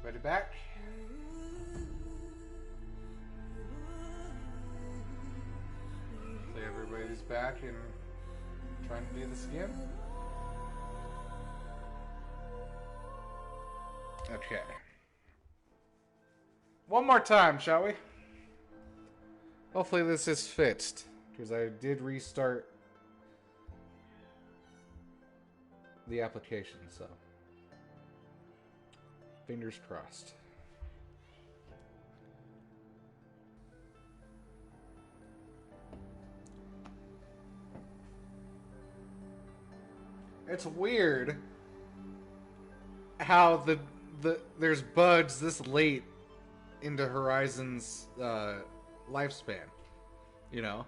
Everybody back? So everybody's back and trying to do this again? Okay. One more time, shall we? Hopefully this is fixed, because I did restart the application, so fingers crossed. It's weird how there's bugs this late into Horizon's lifespan, you know?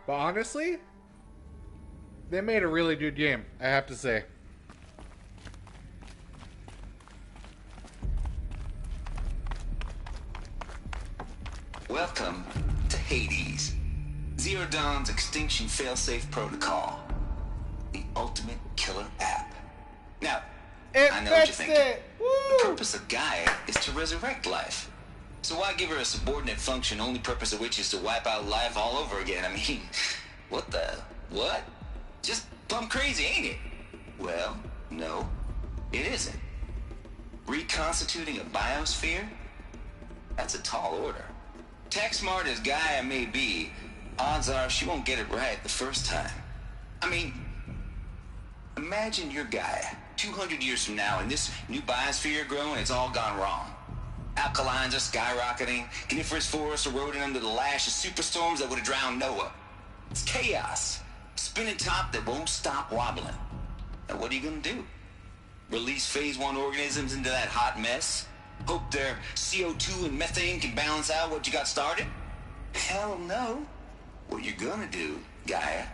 But honestly, they made a really good game, I have to say. Welcome to Hades, Zero Dawn's extinction failsafe protocol, the ultimate killer app. Now, I know what you're thinking. The purpose of Gaia is to resurrect life. So why give her a subordinate function, only purpose of which is to wipe out life all over again? I mean, what? Just plumb crazy, ain't it? Well, no, it isn't. Reconstituting a biosphere? That's a tall order. Tech smart as Gaia may be, odds are she won't get it right the first time. I mean, imagine you're Gaia, 200 years from now, and this new biosphere growing, it's all gone wrong. Alkalines are skyrocketing, coniferous forests eroding under the lash of superstorms that would have drowned Noah. It's chaos, spinning top that won't stop wobbling. Now what are you gonna do? Release phase 1 organisms into that hot mess? Hope their CO2 and methane can balance out what you got started? Hell no. What you're gonna do, Gaia,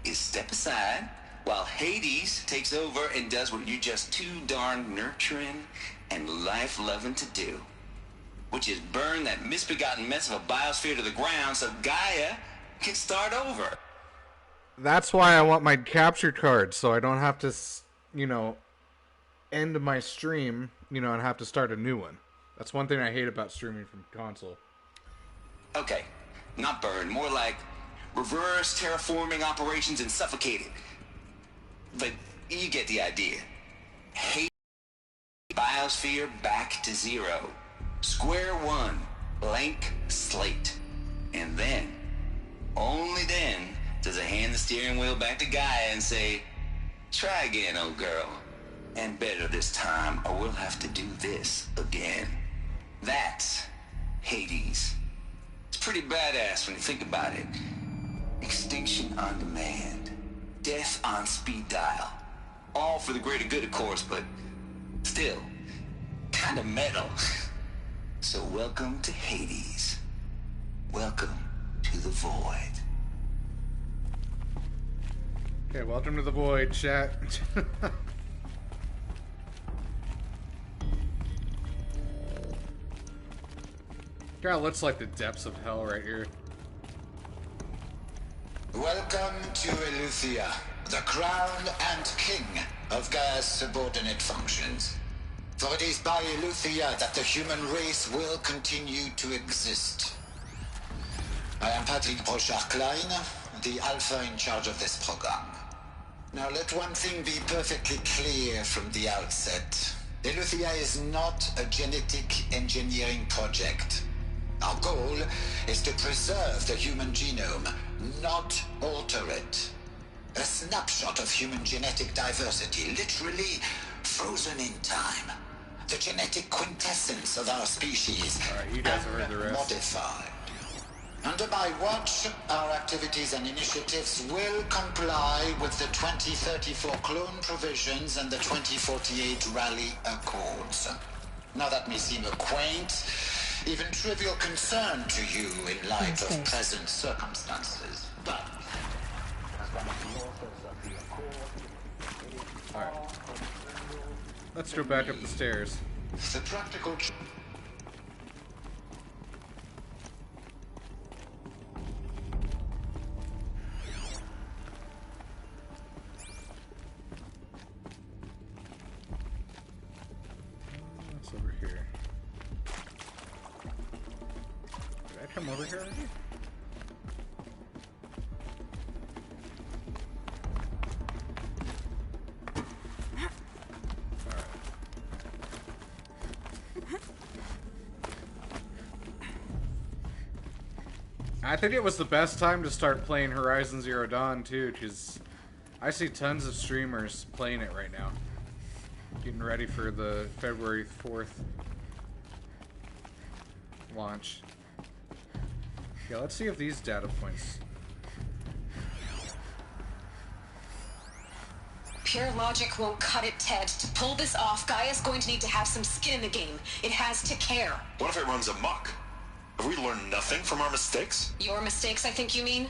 is step aside while Hades takes over and does what you're just too darn nurturing and life-loving to do, which is burn that misbegotten mess of a biosphere to the ground so Gaia can start over. That's why I want my capture card, so I don't have to, end my stream, and have to start a new one. That's one thing I hate about streaming from console. Okay, not burn, more like reverse terraforming operations and suffocate it. But you get the idea. Hate biosphere back to zero. Square one, blank slate. And then, only then, does it hand the steering wheel back to Gaia and say, try again, old girl. And better this time, or we'll have to do this again. That's Hades. It's pretty badass when you think about it. Extinction on demand. Death on speed dial. All for the greater good, of course, but still, kind of metal. So welcome to Hades. Welcome to the void. Okay, welcome to the void, chat. God, it looks like the depths of hell right here. Welcome to Eleuthia, the crown and king of Gaia's subordinate functions. For it is by Eleuthia that the human race will continue to exist. I am Patrick Brochard-Klein, the alpha in charge of this program. Now let one thing be perfectly clear from the outset. Eleuthia is not a genetic engineering project. Our goal is to preserve the human genome, not alter it. A snapshot of human genetic diversity, literally frozen in time. The genetic quintessence of our species, Alright, you guys have heard the rest. modified. Under my watch, our activities and initiatives will comply with the 2034 clone provisions and the 2048 Rally Accords. Now that may seem a quaint, even trivial concern to you in light of present circumstances, but as one of the authors of the Accord, it is Alright. Let's go back up the stairs. The practical... What's over here? Did I come over here already? I think it was the best time to start playing Horizon Zero Dawn too, because I see tons of streamers playing it right now. Getting ready for the February 4th launch. Yeah, let's see if these data points... Pure logic won't cut it, Ted. To pull this off, Gaia's going to need to have some skin in the game. It has to care. What if it runs amok? Have we learned nothing from our mistakes? Your mistakes, I think you mean?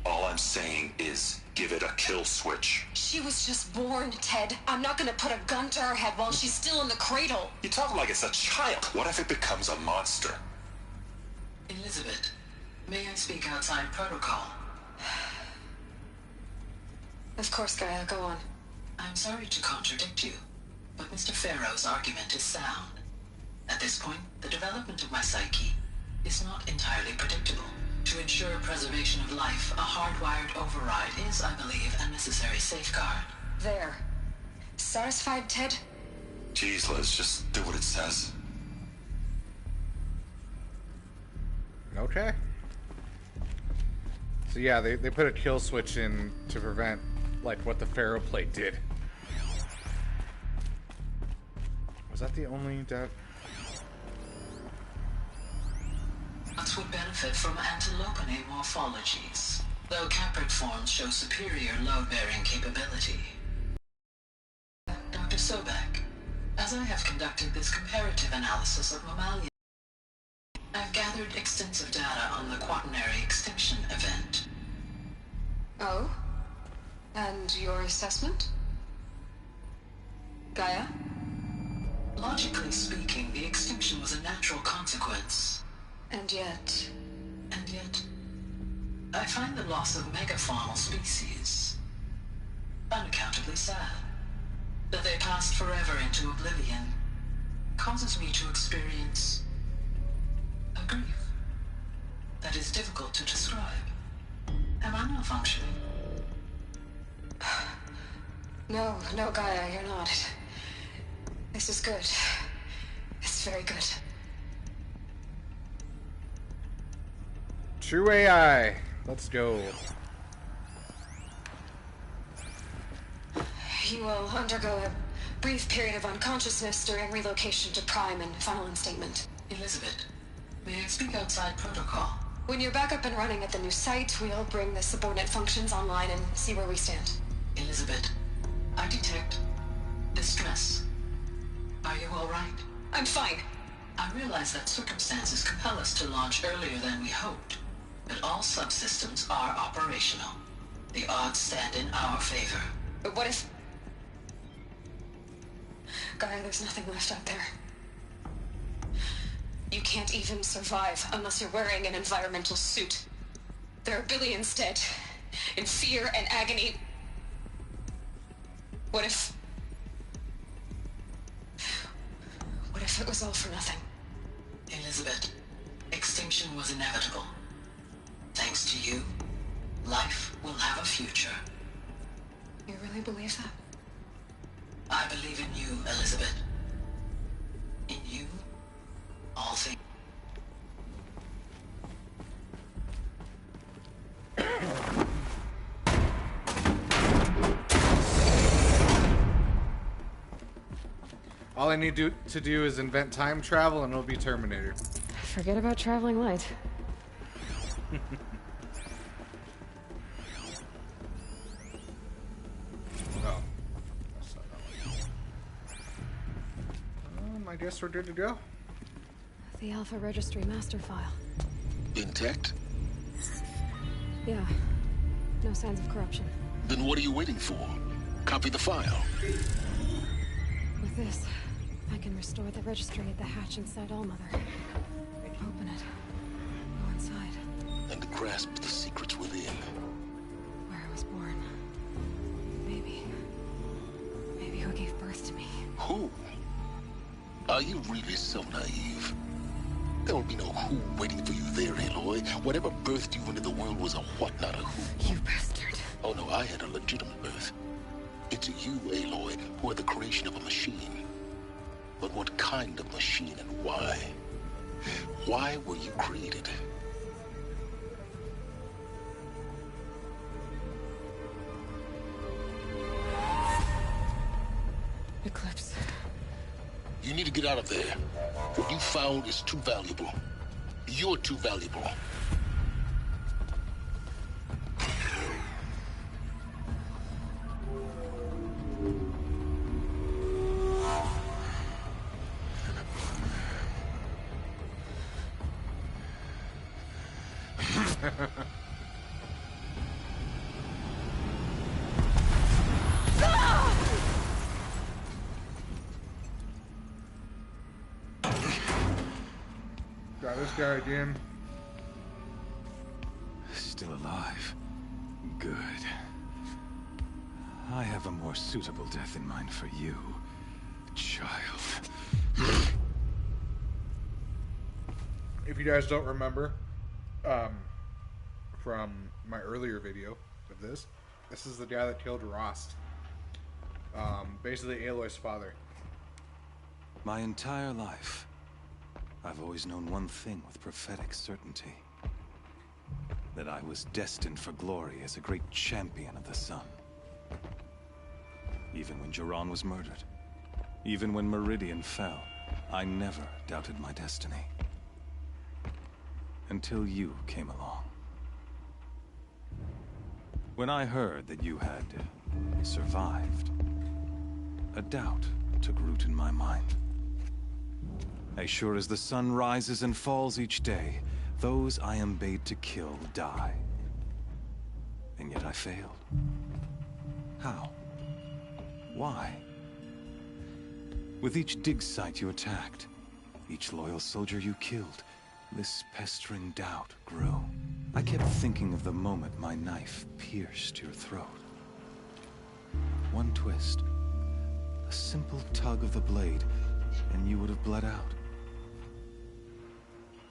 All I'm saying is, give it a kill switch. She was just born, Ted. I'm not gonna put a gun to her head while she's still in the cradle. You talk like it's a child. What if it becomes a monster? Elizabeth, may I speak outside protocol? Of course, Gaia, go on. I'm sorry to contradict you, but Mr. Farrow's argument is sound. At this point, the development of my psyche is not entirely predictable. To ensure preservation of life, a hardwired override is, I believe, a necessary safeguard. There. Satisfied, Ted? Jeez, Liz, just do what it says. Okay. So yeah, they put a kill switch in to prevent, like, what the Pharaoh plate did. Was that the only death? Nuts would benefit from antilopine morphologies, though caprid forms show superior load-bearing capability. Dr. Sobek, as I have conducted this comparative analysis of mammalian, I've gathered extensive data on the quaternary extinction event. Oh? And your assessment? Gaia? Logically speaking, the extinction was a natural consequence. And yet, I find the loss of megafaunal species unaccountably sad. That they passed forever into oblivion causes me to experience a grief that is difficult to describe. Am I malfunctioning? No, Gaia, you're not. This is good. It's very good. True AI. Let's go. You will undergo a brief period of unconsciousness during relocation to Prime and final instatement. Elizabeth, may I speak outside protocol? When you're back up and running at the new site, we'll bring the subordinate functions online and see where we stand. Elizabeth, I detect distress. Are you all right? I'm fine. I realize that circumstances compel us to launch earlier than we hoped, but all subsystems are operational. The odds stand in our favor. But what if... Gaia, there's nothing left out there. You can't even survive unless you're wearing an environmental suit. There are billions dead, in fear and agony. What if it was all for nothing? Elizabeth, extinction was inevitable. Thanks to you, life will have a future. You really believe that? I believe in you, Elizabeth. In you, all things. All I need to do is invent time travel and it'll be Terminator. Forget about traveling light. Oh. That's not that one. I guess we're good to go. The Alpha Registry master file. Intact? Yeah. No signs of corruption. Then what are you waiting for? Copy the file. With this, I can restore the registry at the hatch inside Allmother. Open it. Go inside. And grasp the secrets within. Where I was born. Maybe who gave birth to me. Who? Are you really so naive? There will be no who waiting for you there, Aloy. Whatever birthed you into the world was a what, not a who. You bastard. Oh no, I had a legitimate birth. It's you, Aloy, who are the creation of a machine. But what kind of machine and why? Why were you created? Eclipse. You need to get out of there. What you found is too valuable. You're too valuable. Got this guy again. Still alive. Good. I have a more suitable death in mind for you, child. If you guys don't remember, from my earlier video of this is the guy that killed Rost. Basically Aloy's father. My entire life, I've always known one thing with prophetic certainty. That I was destined for glory as a great champion of the sun. Even when Jiran was murdered, even when Meridian fell, I never doubted my destiny. Until you came along. When I heard that you had survived, a doubt took root in my mind. As sure as the sun rises and falls each day, those I am bade to kill die. And yet I failed. How? Why? With each dig site you attacked, each loyal soldier you killed, this pestering doubt grew. I kept thinking of the moment my knife pierced your throat. One twist, a simple tug of the blade, and you would have bled out.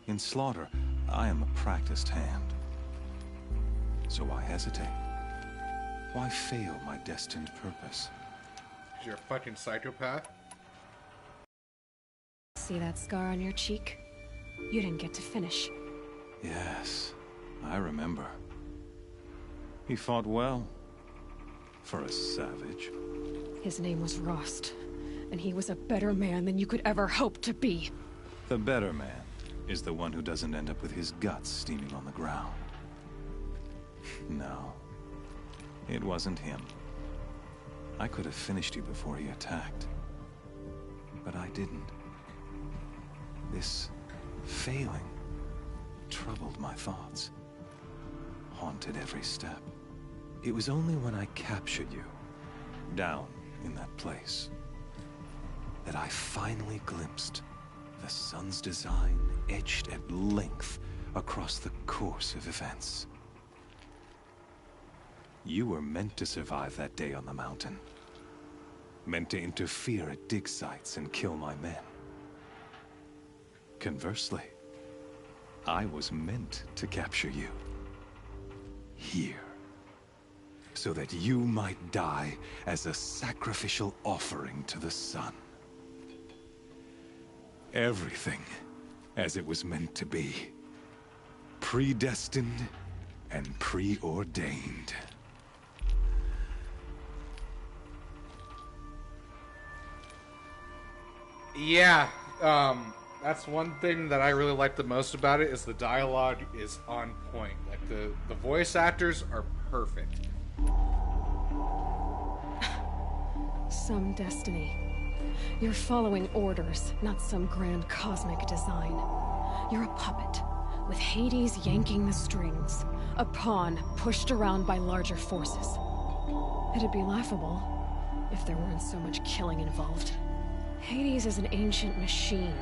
In slaughter, I am a practiced hand. So why hesitate? Why fail my destined purpose? You're a fucking psychopath. See that scar on your cheek? You didn't get to finish. Yes, I remember. He fought well. For a savage. His name was Rost, and he was a better man than you could ever hope to be. The better man is the one who doesn't end up with his guts steaming on the ground. No, it wasn't him. I could have finished you before he attacked. But I didn't. This failing troubled my thoughts, haunted every step. It was only when I captured you, down in that place, that I finally glimpsed the sun's design etched at length across the course of events. You were meant to survive that day on the mountain. Meant to interfere at dig sites and kill my men. Conversely, I was meant to capture you. Here. So that you might die as a sacrificial offering to the sun. Everything as it was meant to be. Predestined and preordained. Yeah, that's one thing that I really like the most about it is the dialogue is on point. Like the voice actors are perfect. Some destiny. You're following orders, not some grand cosmic design. You're a puppet, with Hades yanking the strings. A pawn pushed around by larger forces. It'd be laughable if there weren't so much killing involved. Hades is an ancient machine,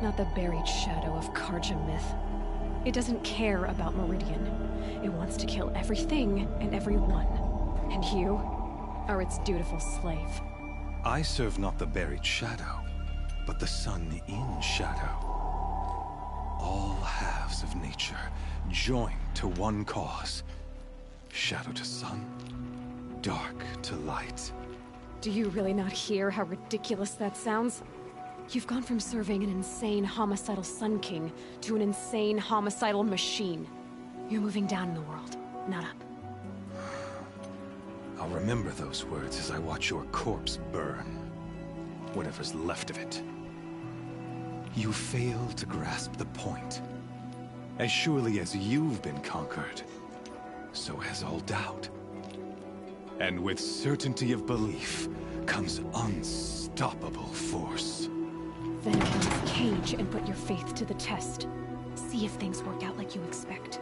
not the buried shadow of Karja myth. It doesn't care about Meridian. It wants to kill everything and everyone. And you are its dutiful slave. I serve not the buried shadow, but the sun in shadow. All halves of nature joined to one cause. Shadow to sun, dark to light. Do you really not hear how ridiculous that sounds? You've gone from serving an insane homicidal Sun King to an insane homicidal machine. You're moving down in the world, not up. I'll remember those words as I watch your corpse burn. Whatever's left of it. You fail to grasp the point. As surely as you've been conquered, so has all doubt. And with certainty of belief comes unstoppable force. Then leave Cage and put your faith to the test. See if things work out like you expect.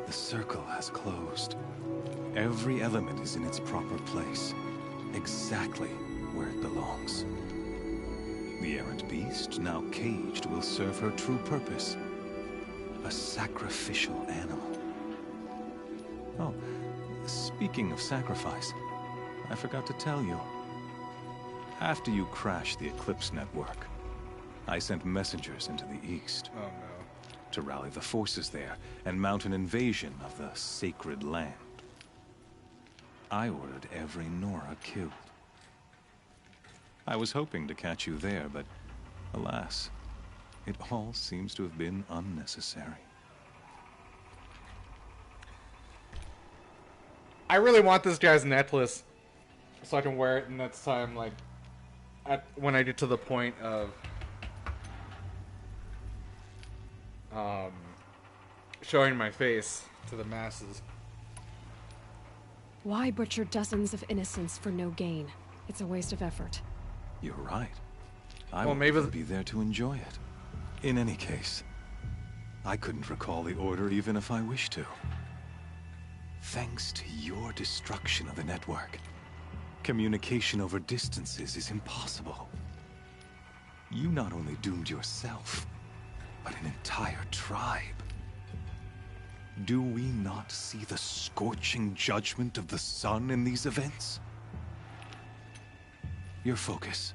The circle has closed. Every element is in its proper place, exactly where it belongs. The errant beast, now caged, will serve her true purpose. A sacrificial animal. Oh, speaking of sacrifice, I forgot to tell you. After you crashed the Eclipse network, I sent messengers into the east. Oh no. To rally the forces there and mount an invasion of the sacred land. I ordered every Nora killed. I was hoping to catch you there, but alas, it all seems to have been unnecessary. I really want this guy's necklace so I can wear it next time, like, when I get to the point of showing my face to the masses. Why butcher dozens of innocents for no gain? It's a waste of effort. You're right. I Well, won't maybe even be there to enjoy it. In any case, I couldn't recall the order even if I wished to. Thanks to your destruction of the network, communication over distances is impossible. You not only doomed yourself, but an entire tribe. Do we not see the scorching judgment of the sun in these events? Your focus,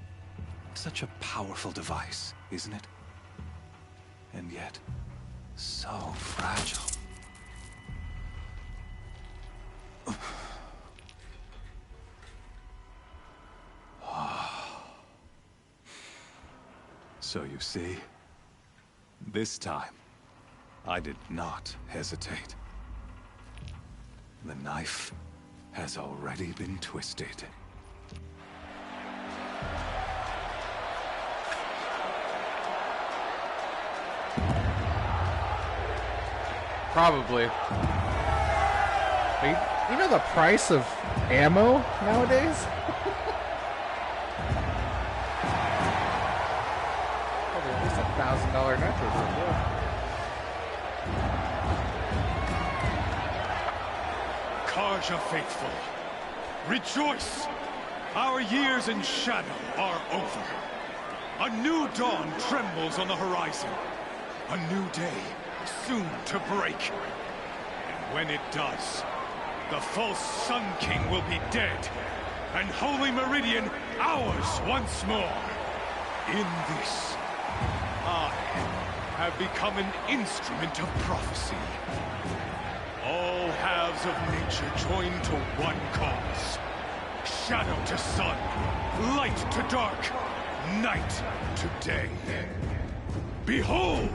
such a powerful device, isn't it? And yet, so fragile. So you see, this time, I did not hesitate. The knife has already been twisted. Probably. Wait, you know the price of ammo nowadays? Probably at least $1,000 necklace. Karja faithful, rejoice! Our years in shadow are over. A new dawn trembles on the horizon. A new day soon to break. And when it does, the false Sun King will be dead, and Holy Meridian ours once more. In this, I have become an instrument of prophecy. All halves of nature join to one cause. Shadow to sun, light to dark, night to day. Behold!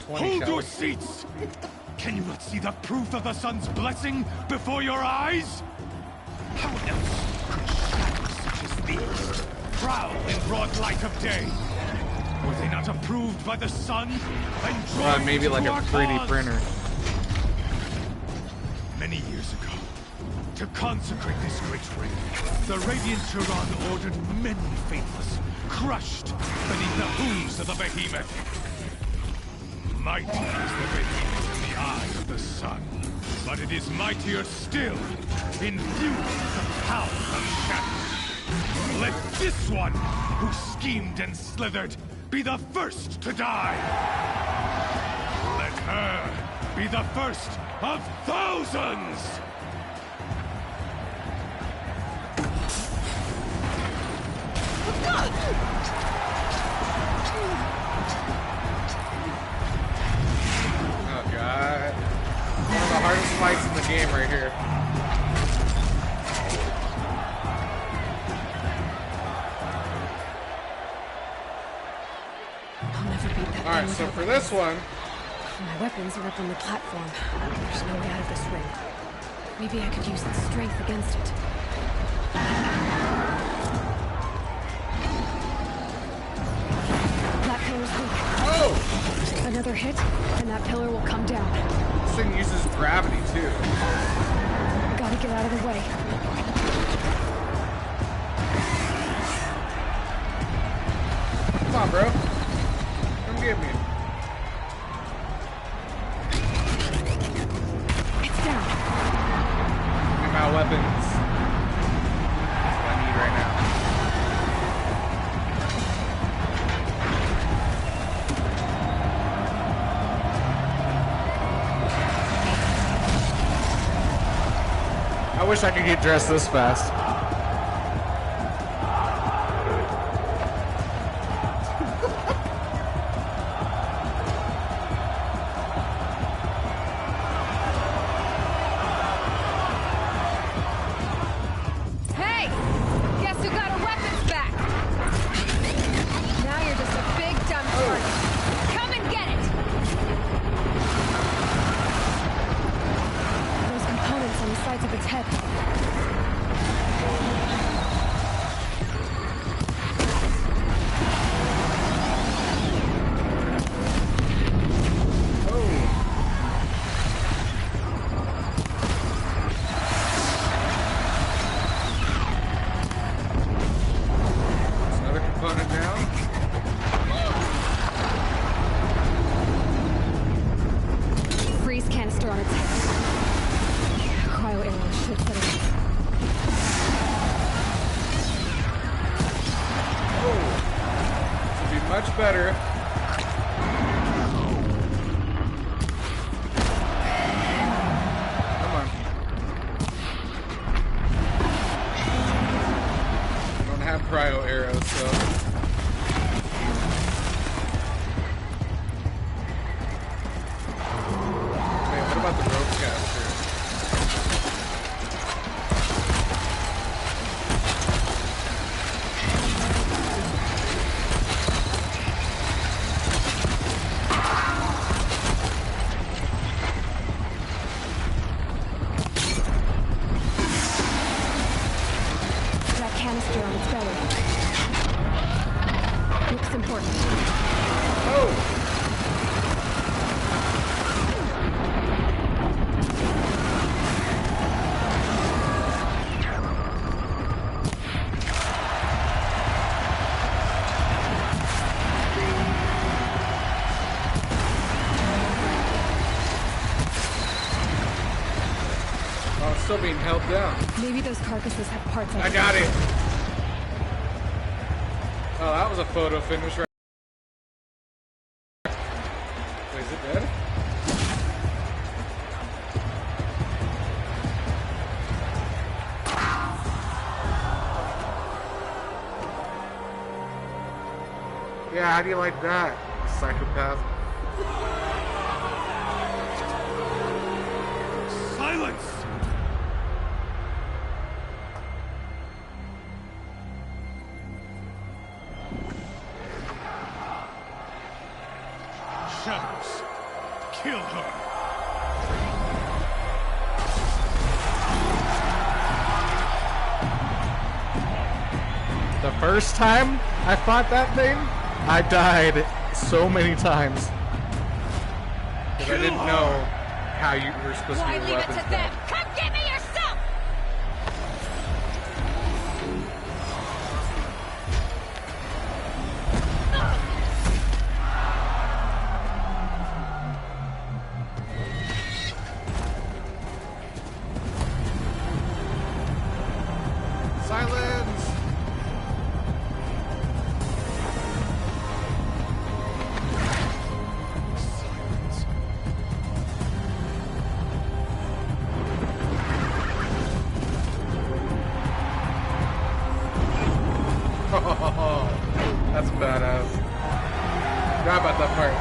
Hold your seats! Can you not see the proof of the sun's blessing before your eyes? How else could shadows such as these prowl in broad light of day? Were they not approved by the sun and drawn Maybe like to a our 3D cause? printer. Many years ago, to consecrate this great ring, the Radiant Turan ordered many faithless crushed beneath the hooves of the behemoth. Mighty is the radiance in the eye of the sun, but it is mightier still in view of the power of shadow. Let this one, who schemed and slithered, be the first to die. Let her be the first of thousands! Oh god. One of the hardest fights in the game right here. I'll never beat that. Alright, so for this one, my weapons are up on the platform. There's no way out of this ring. Maybe I could use the strength against it. That pillar's weak. oh! Another hit, and that pillar will come down. This thing uses gravity too. Gotta get out of the way. Come on, bro. Come get me. It's down. Give me my weapons. That's what I need right now. I wish I could get dressed this fast. Hey! Guess who got her weapons back? Now you're just a big dumb target. Come and get it! Those components on the sides of its head. Another component down. Freeze canister on its head. Cryo arrow should set it off. Should be much better. Come on. I don't have cryo arrows, so. Wait, what about the rope caster? That canister on its belly. Looks important. Oh! Oh, it's still being held down. Maybe those carcasses have parts I got it. Oh, that was a photo finish right. Wait, is it dead? Yeah, how do you like that, psychopath? Silence! Shadows, kill her! The first time I fought that thing, I died so many times. Because I didn't know how you were supposed to Why get leave it weapons to them? back. Come get me yourself! badass. Forgot about that part.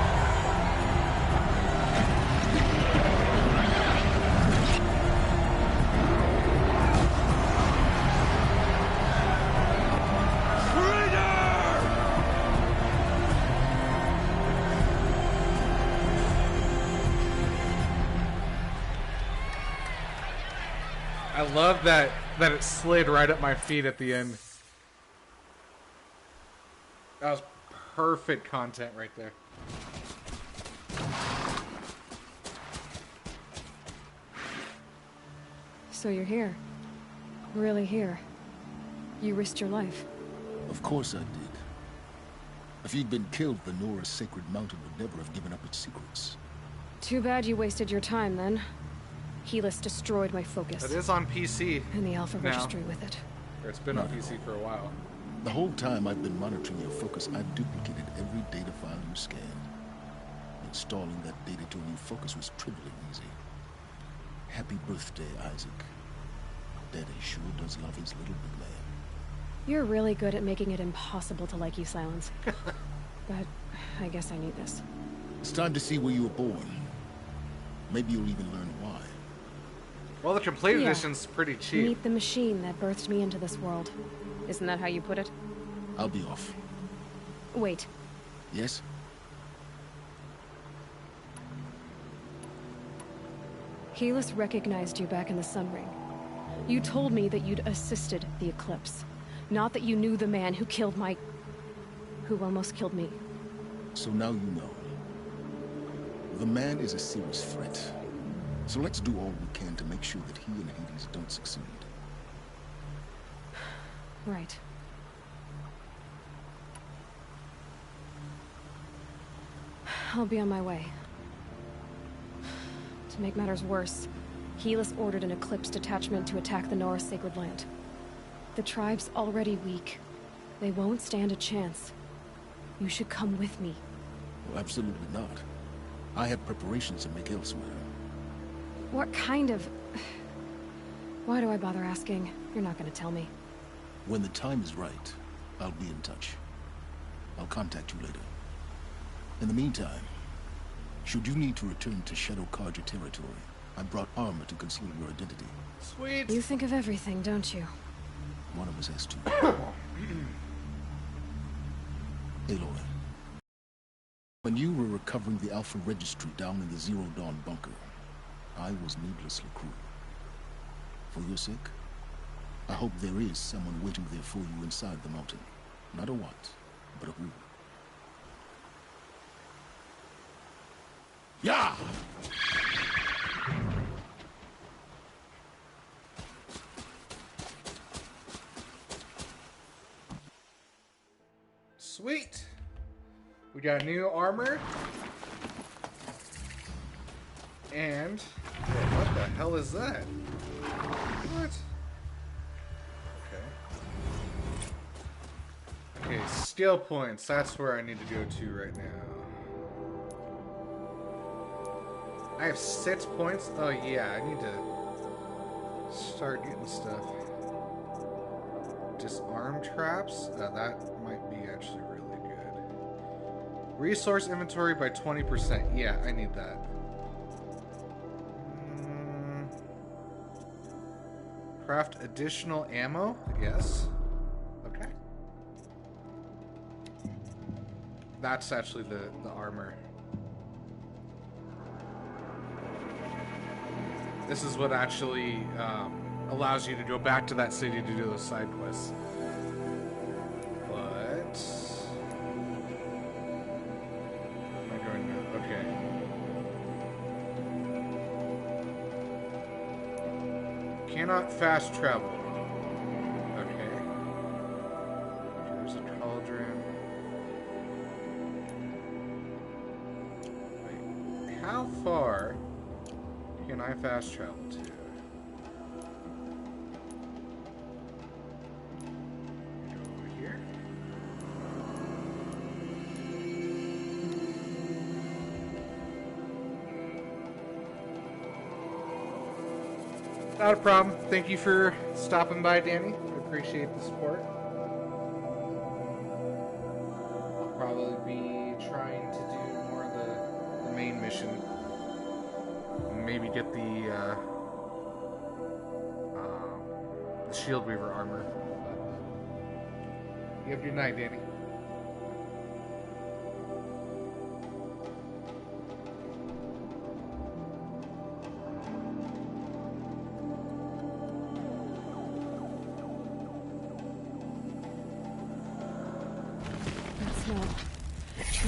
I love that it slid right at my feet at the end. That was perfect content right there. So you're here. Really here. You risked your life. Of course I did. If you'd been killed, the Nora's sacred mountain would never have given up its secrets. Too bad you wasted your time then. Helis destroyed my focus. It is on PC. And the Alpha now. Registry with it. Or it's been on PC for a while. The whole time I've been monitoring your focus, I've duplicated every data file you scanned. Installing that data to a new focus was trivially easy. Happy birthday, Isaac. Daddy sure does love his little big man. You're really good at making it impossible to like you, Silence. But I guess I need this. It's time to see where you were born. Maybe you'll even learn why. Well, the complete edition's pretty cheap. Meet the machine that birthed me into this world. Isn't that how you put it? I'll be off. Wait. Yes? Helis recognized you back in the Sun Ring. You told me that you'd assisted the Eclipse. Not that you knew the man who killed my... who almost killed me. So now you know. The man is a serious threat. So let's do all we can to make sure that he and Hades don't succeed. Right. I'll be on my way. To make matters worse, Helis ordered an Eclipse detachment to attack the Nora Sacred Land. The tribe's already weak. They won't stand a chance. You should come with me. Well, absolutely not. I have preparations to make elsewhere. What kind of... Why do I bother asking? You're not gonna tell me. When the time is right, I'll be in touch. I'll contact you later. In the meantime, should you need to return to Shadow Karja territory, I brought armor to conceal your identity. Sweet. You think of everything, don't you? One of us has to. Aloy. When you were recovering the Alpha Registry down in the Zero Dawn bunker, I was needlessly cruel. For your sake, I hope there is someone waiting there for you inside the mountain. Not a what, but a who. Yeah! Sweet. We got new armor. And what the hell is that? What? Okay. Okay, skill points. That's where I need to go to right now. I have 6 points. Oh yeah, I need to start getting stuff. Disarm traps. That might be actually really good. Resource inventory by 20%. Yeah, I need that. Craft additional ammo, I guess. Okay. That's actually the armor. This is what actually allows you to go back to that city to do those side quests. But... am I going to... okay. Cannot fast travel. Okay. There's a cauldron. Wait, how far can I fast travel to? Go over here. Not a problem. Thank you for stopping by, Danny. I appreciate the support. trying to do more of the main mission. And maybe get the Shield Weaver armor. You have a good night, Danny.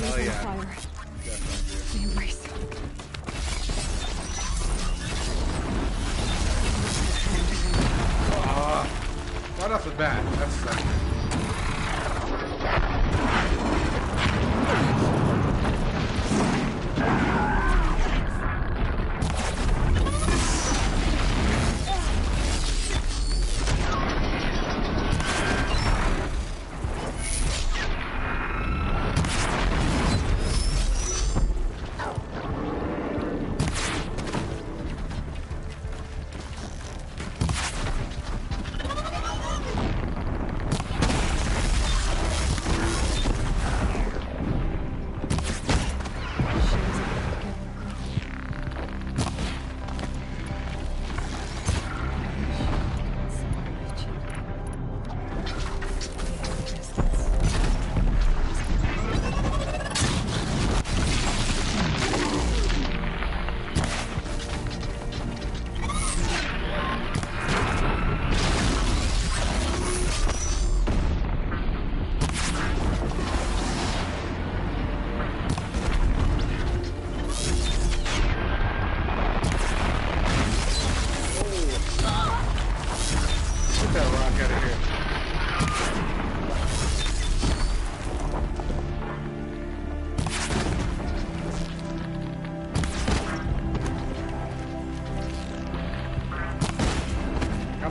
Oh yeah. Fire. The embrace. Right off the bat, that's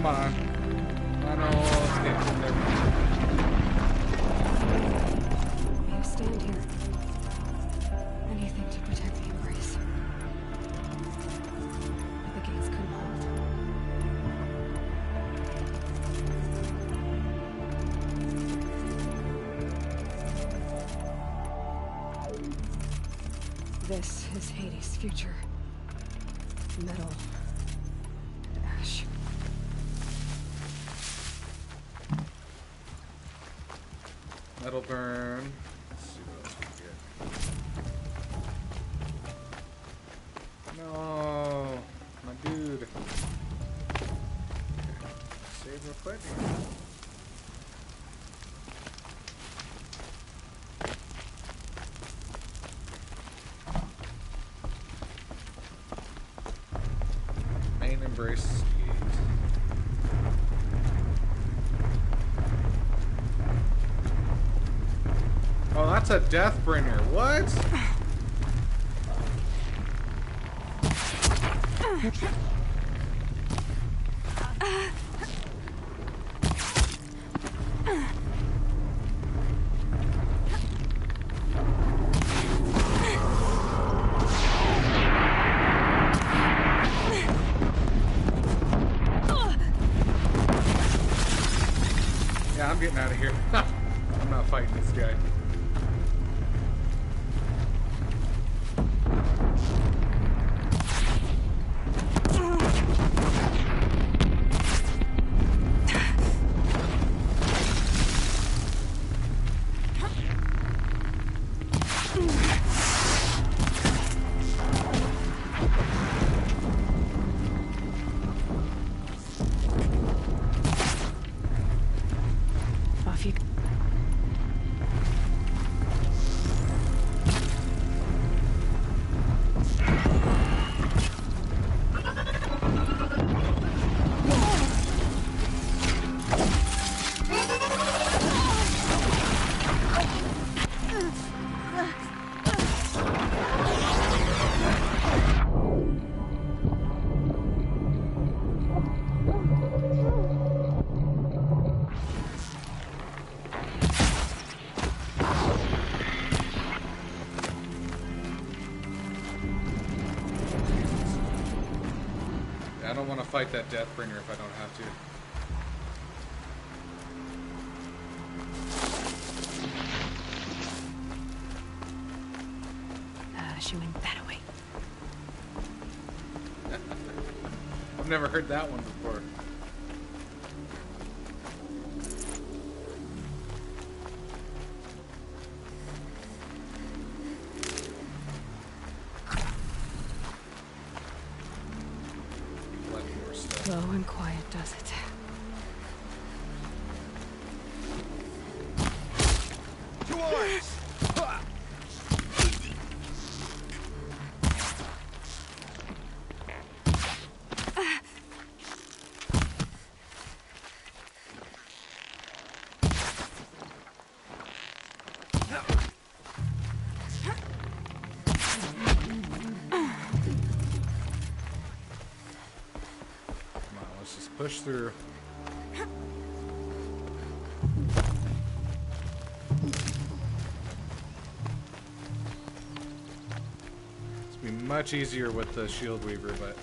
come on. I know it's getting there. You stand here. Anything to protect the embrace. But the gates couldn't hold. This is Hades' future. Metal. And ash. Metal burn. Let's see what else we get. No, my dude. Okay. Save real quick. Main embrace gate. Oh, that's a Deathbringer. What? Yeah, I'm getting out of here. I'm not fighting this guy. Off you go. I don't want to fight that Deathbringer if I don't have to. shooing that away. I've never heard that one before. Slow and quiet does it. Towards! Push through. It's be much easier with the shield weaver, but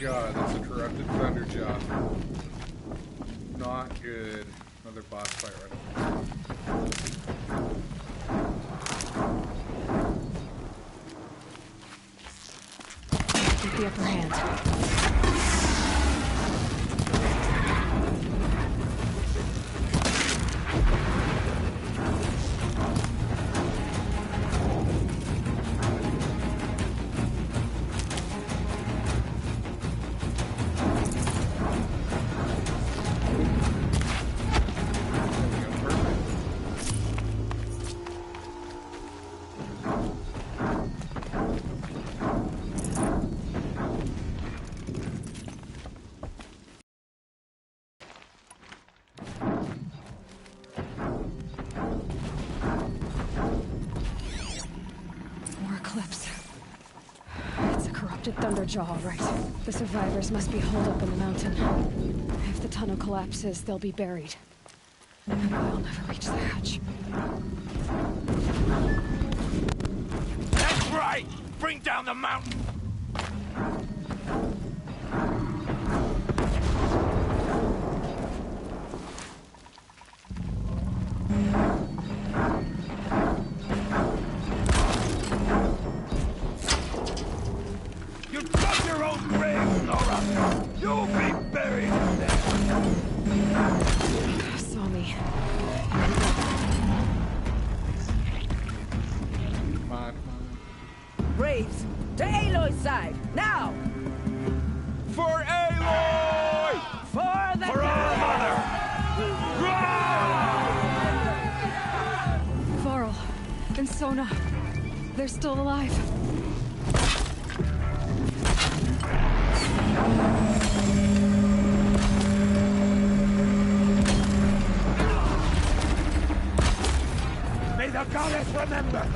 God, that's a corrupted thunder jaw. Not good. Another boss fight right up. Take the upper hand. Thunderjaw, all right. The survivors must be holed up in the mountain. If the tunnel collapses, they'll be buried. And I'll never reach the hatch. That's right! Bring down the mountain! Braves, to Aloy's side, now! For Aloy! For the For our mother! Varl and Sona, they're still alive. May the goddess remember!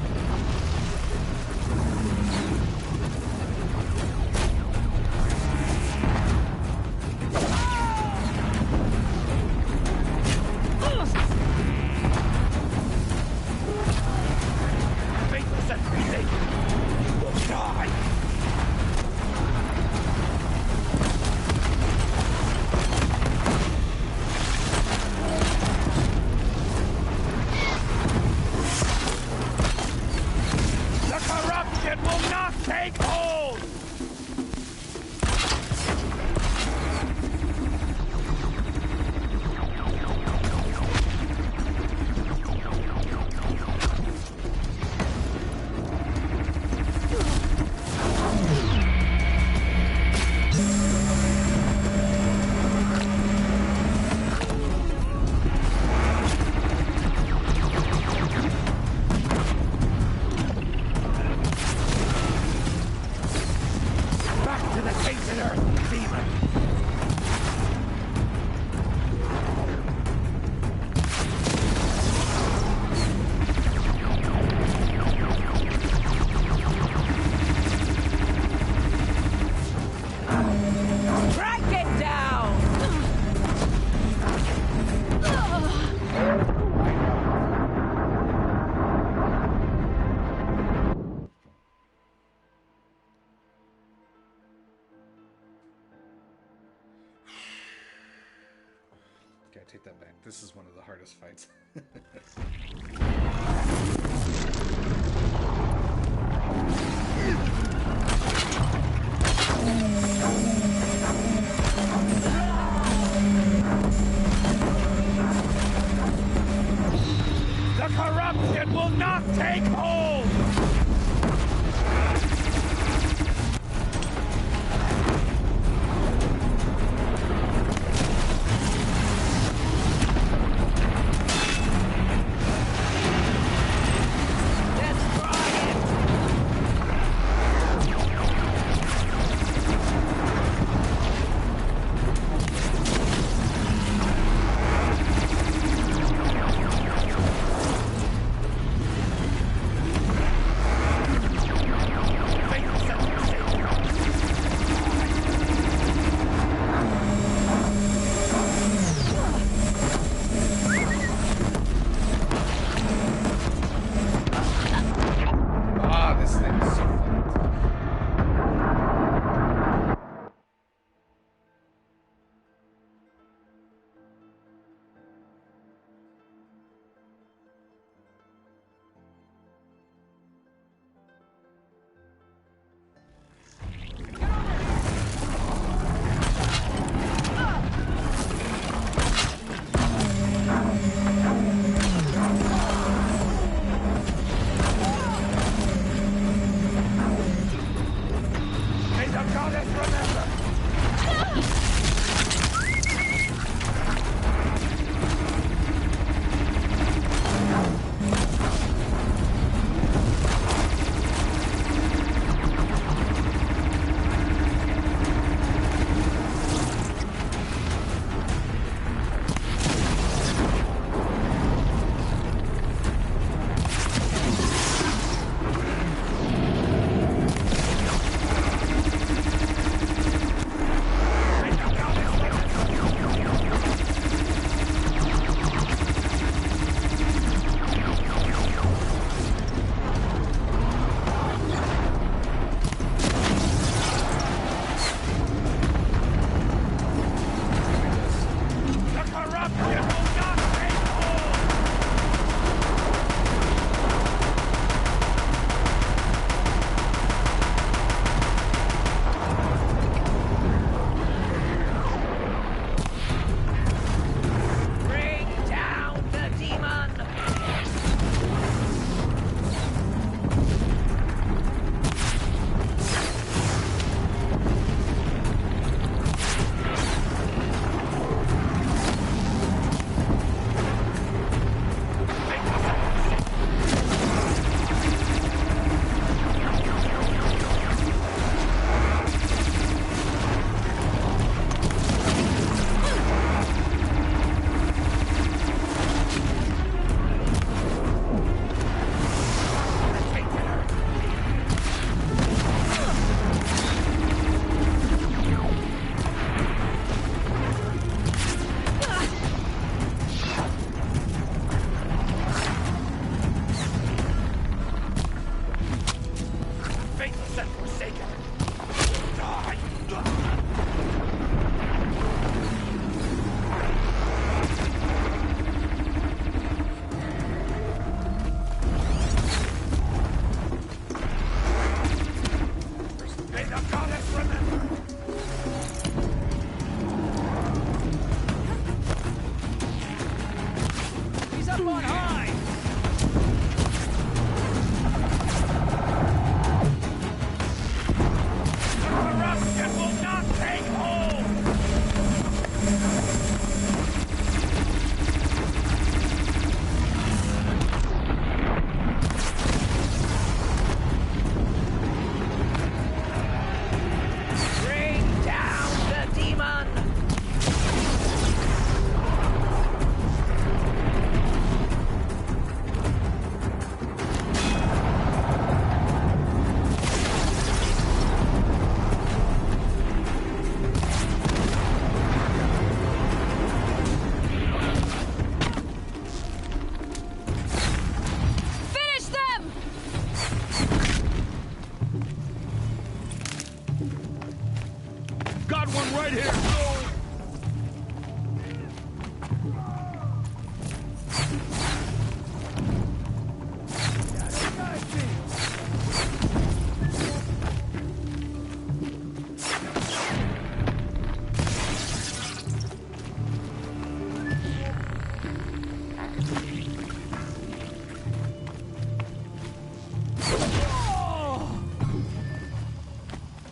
Okay, I take that back. This is one of the hardest fights. The corruption will not take hold!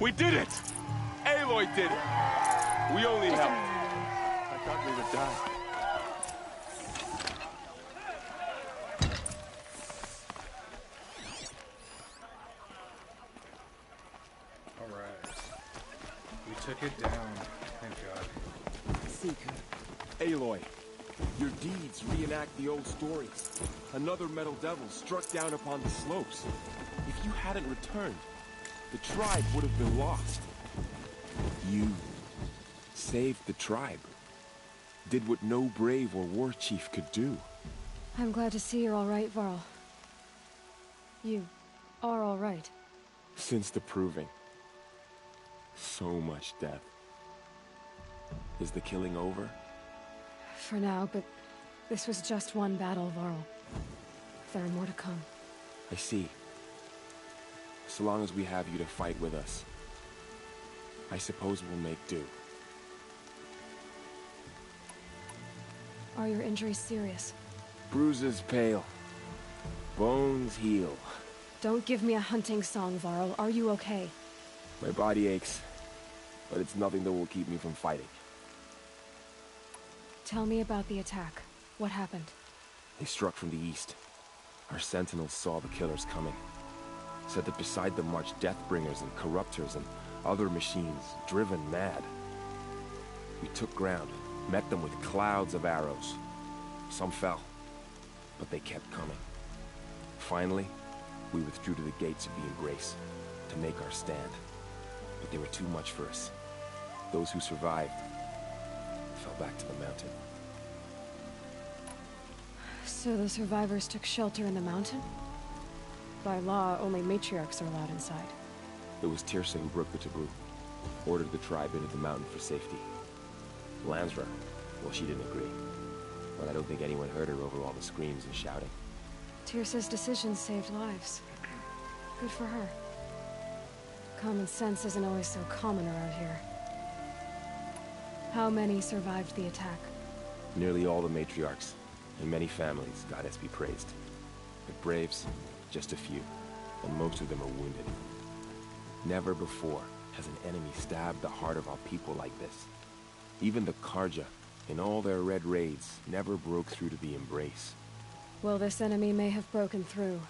We did it! Aloy did it! We only helped. I thought we would die. Alright. We took it down. Thank God. Seeker. Aloy, your deeds reenact the old stories. Another Metal Devil struck down upon the slopes. If you hadn't returned, the tribe would have been lost. You saved the tribe. Did what no brave or war chief could do. I'm glad to see you're all right, Varl. You are all right. Since the proving. So much death. Is the killing over? For now, but this was just one battle, Varl. There are more to come. I see. So long as we have you to fight with us, I suppose we'll make do. Are your injuries serious? Bruises pale. Bones heal. Don't give me a hunting song, Varl. Are you okay? My body aches, but it's nothing that will keep me from fighting. Tell me about the attack. What happened? They struck from the east. Our sentinels saw the killers coming. Said that beside them marched Deathbringers and Corruptors and other machines, driven mad. We took ground, met them with clouds of arrows. Some fell, but they kept coming. Finally, we withdrew to the gates of the Embrace to make our stand. But they were too much for us. Those who survived fell back to the mountain. So the survivors took shelter in the mountain? By law, only matriarchs are allowed inside. It was Tirsa who broke the taboo, ordered the tribe into the mountain for safety. Lansra, well, she didn't agree. But I don't think anyone heard her over all the screams and shouting. Tirsa's decision saved lives. Good for her. Common sense isn't always so common around here. How many survived the attack? Nearly all the matriarchs, and many families, goddess be praised. But braves, just a few, and most of them are wounded. Never before has an enemy stabbed the heart of our people like this. Even the Karja, in all their red raids, never broke through to the Embrace. Well, this enemy may have broken through,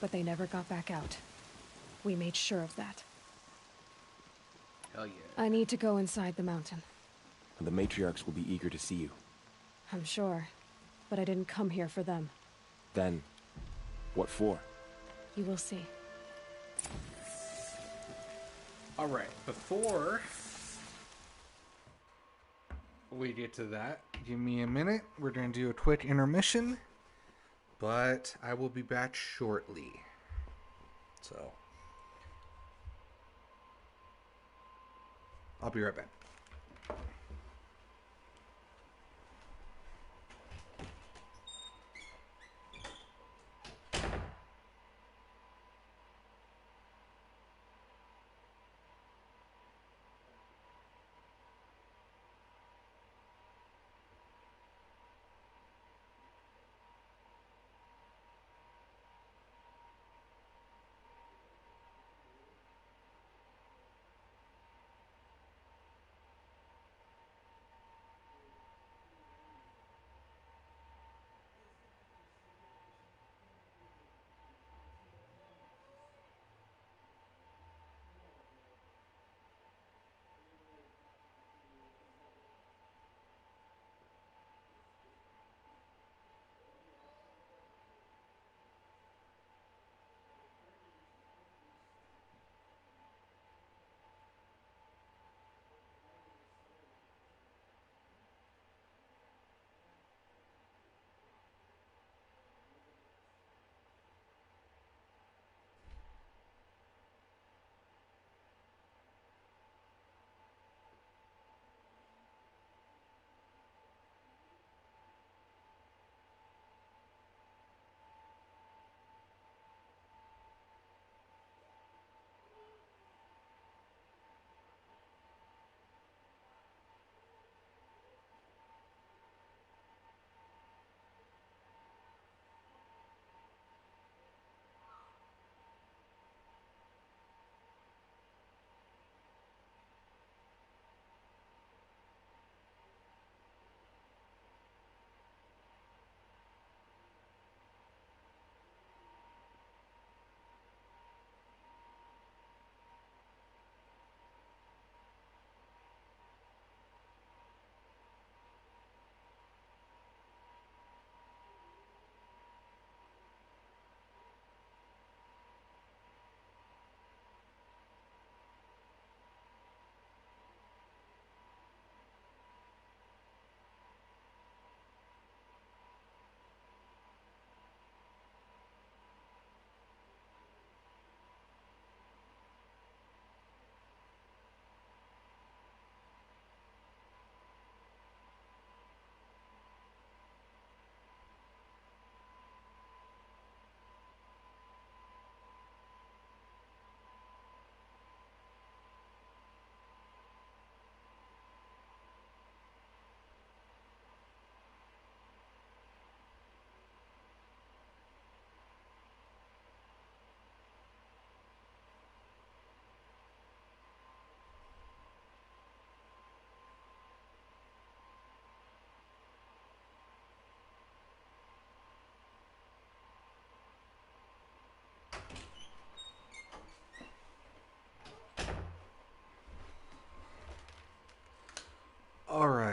but they never got back out. We made sure of that. Hell yeah. I need to go inside the mountain. And the matriarchs will be eager to see you. I'm sure, but I didn't come here for them. Then, what for? You will see. Alright, before we get to that, give me a minute. We're going to do a quick intermission, but I will be back shortly. So, I'll be right back.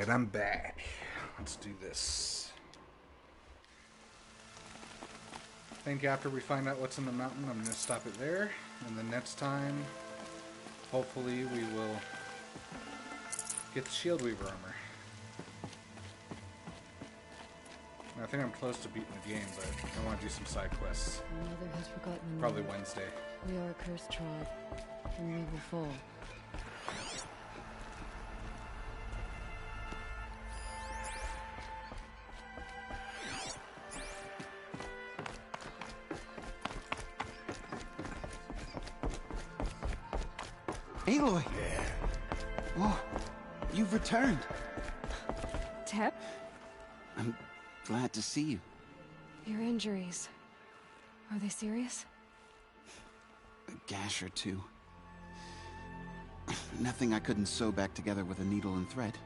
Alright, I'm back. Let's do this. I think after we find out what's in the mountain, I'm going to stop it there. And the next time, hopefully, we will get the Shield Weaver armor. I think I'm close to beating the game, but I want to do some side quests. Mother has forgotten. Probably Wednesday. We are a cursed tribe, and we will fall. Aloy! Oh, you've returned. Tep? I'm glad to see you. Your injuries. Are they serious? A gash or two. Nothing I couldn't sew back together with a needle and thread.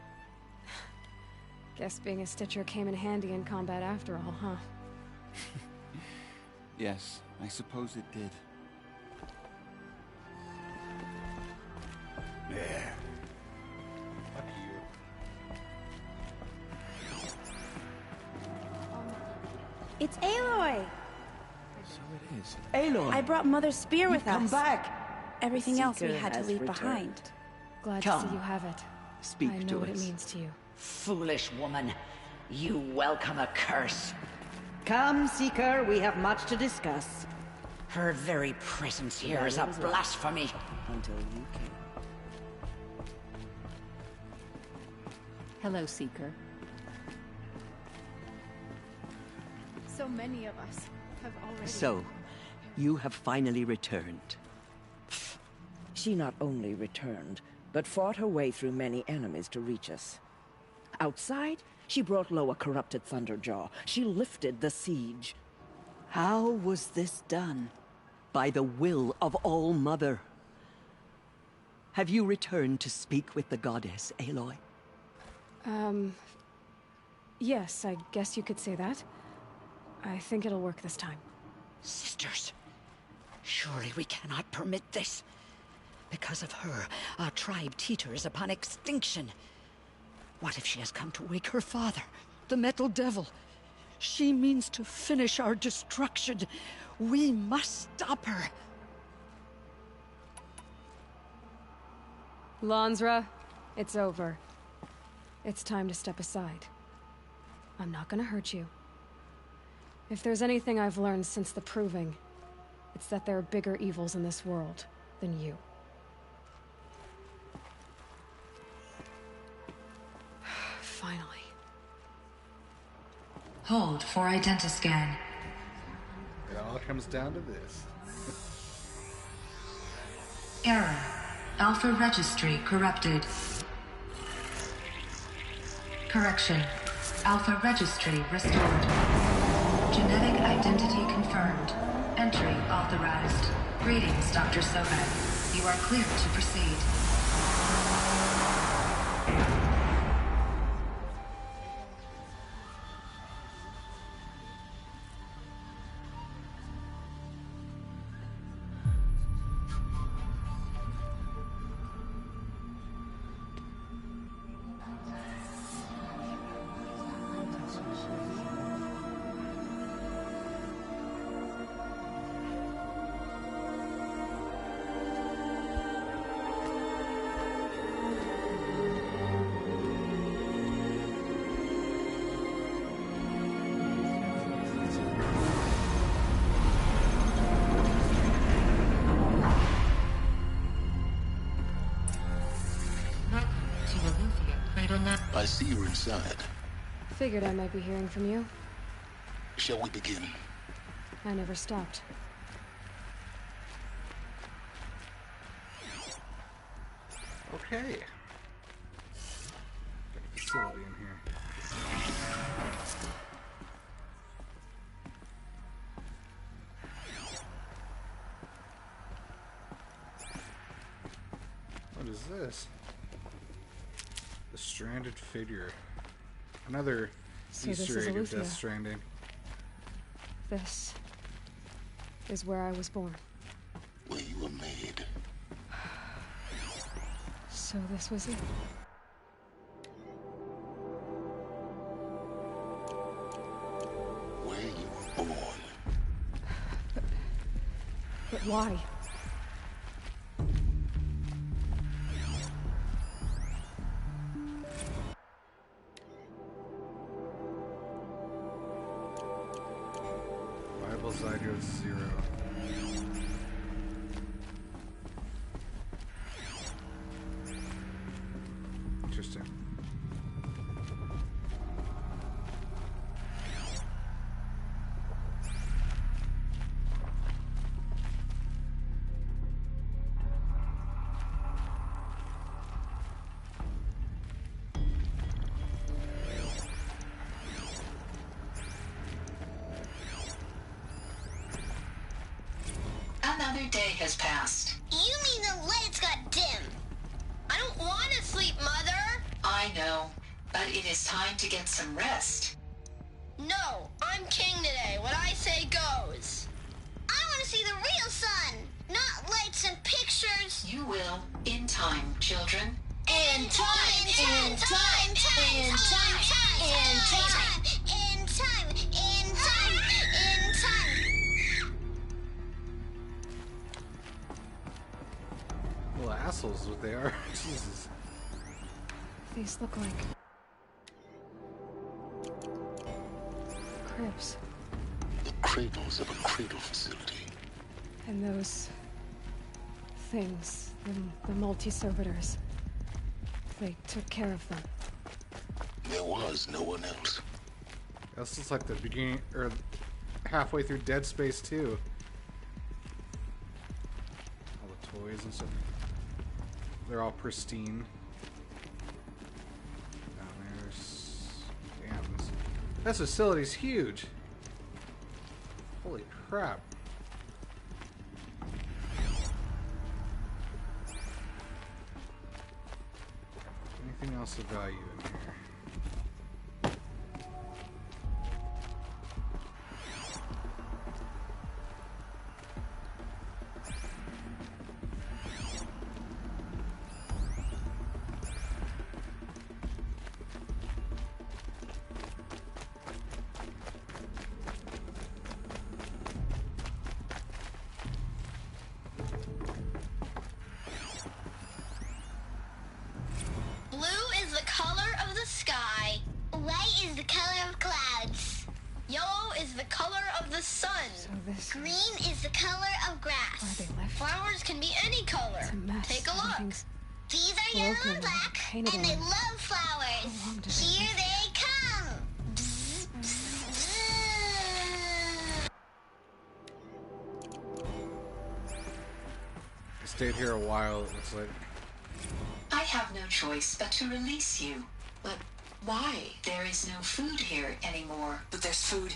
Guess being a Stitcher came in handy in combat after all, huh? Yes, I suppose it did. Yeah. Fuck you. It's Aloy! So it is. Aloy! I brought Mother's spear with us. Come back! Everything else we Seeker had to has leave returned. behind. Glad Come. to see you have it. Speak I know to what it us. means to you. Foolish woman. You welcome a curse. Come, Seeker, we have much to discuss. Her very presence here is a blasphemy. Until you came. Hello, Seeker. So many of us have already... So, you have finally returned. She not only returned, but fought her way through many enemies to reach us. Outside, she brought low a corrupted Thunderjaw. She lifted the siege. How was this done? By the will of All-Mother. Have you returned to speak with the goddess, Aloy? Yes, I guess you could say that. I think it'll work this time. Sisters, surely we cannot permit this. Because of her, our tribe teeters upon extinction. What if she has come to wake her father, the Metal Devil? She means to finish our destruction. We must stop her. Lansra, it's over. It's time to step aside. I'm not gonna hurt you. If there's anything I've learned since the Proving, it's that there are bigger evils in this world than you. Finally. Hold for identiscan. It all comes down to this. Error. Alpha registry corrupted. Correction. Alpha registry restored. Genetic identity confirmed. Entry authorized. Greetings, Dr. Sobat. You are clear to proceed. I see you're inside. Figured I might be hearing from you. Shall we begin? I never stopped. Okay. Got a facility in here. What is this? The stranded figure. Another So this Easter is egg of Aletheia. Death Stranding. This is where I was born. Where you were made. So this was it. But why? Vital side goes 0. Interesting. Another day has passed. You mean the lights got dim? I don't want to sleep, Mother. I know, but it is time to get some rest. No, I'm king today. What I say goes. I want to see the real sun, not lights and pictures. You will, in time, children. In time, in time, in time, in time, in time, in time, in time, in time. Well, assholes, what they are. Jesus. These look like cribs. The cradles of a cradle facility. And those things, the multi-servitors, they took care of them. There was no one else. This is like the beginning, or halfway through Dead Space 2. All the toys and stuff. They're all pristine. Down there's... Damn, this facility's huge. Holy crap. Anything else of value in here? Green is the color of grass. Flowers can be any color. Take a look. These are yellow and black, and they love flowers. Here they come. Bzz, bzz, bzz. I stayed here a while, it looks like. I have no choice but to release you. But why? There is no food here anymore. But there's food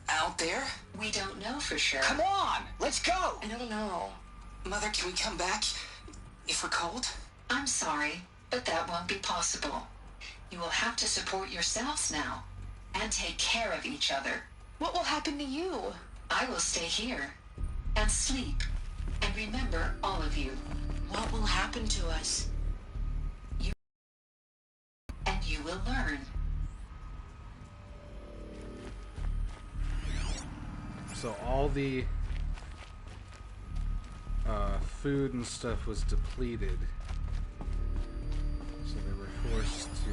out there? We don't know for sure. Come on, let's go! I don't know. Mother, can we come back if we're cold? I'm sorry, but that won't be possible. You will have to support yourselves now, and take care of each other. What will happen to you? I will stay here, and sleep, and remember all of you. What will happen to us? And you will learn. So all the food and stuff was depleted. So they were forced to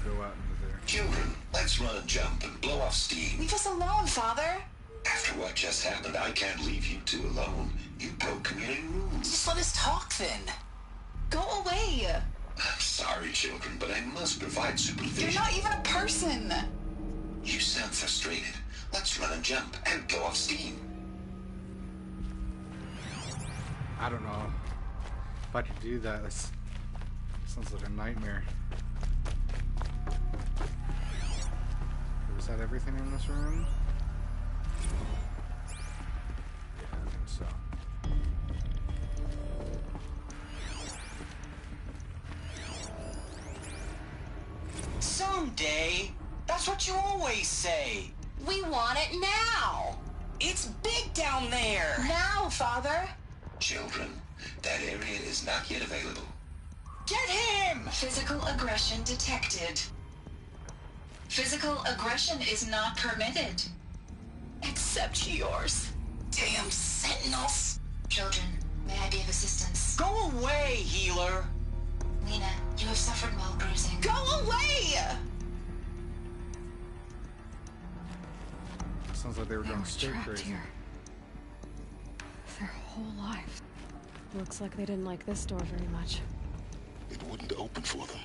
go out into there. Children, let's run a jump and blow off steam. Leave us alone, Father. After what just happened, I can't leave you two alone. You broke community rules. Just let us talk then. Go away. I'm sorry, children, but I must provide supervision. You're not even a person. You sound frustrated. Let's run and jump and blow off steam. I don't know if I could do that. That sounds like a nightmare. Was that everything in this room? Yeah, I think so. Someday. That's what you always say. We want it now. It's big down there. Now, Father. Children, that area is not yet available. Get him! Physical aggression detected. Physical aggression is not permitted. Except yours. Damn sentinels. Children, may I be of assistance? Go away, healer! Lena, you have suffered while bruising. Go away! Sounds like they were going straight trapped crazy. here. Their whole lives. Looks like they didn't like this door very much. It wouldn't open for them.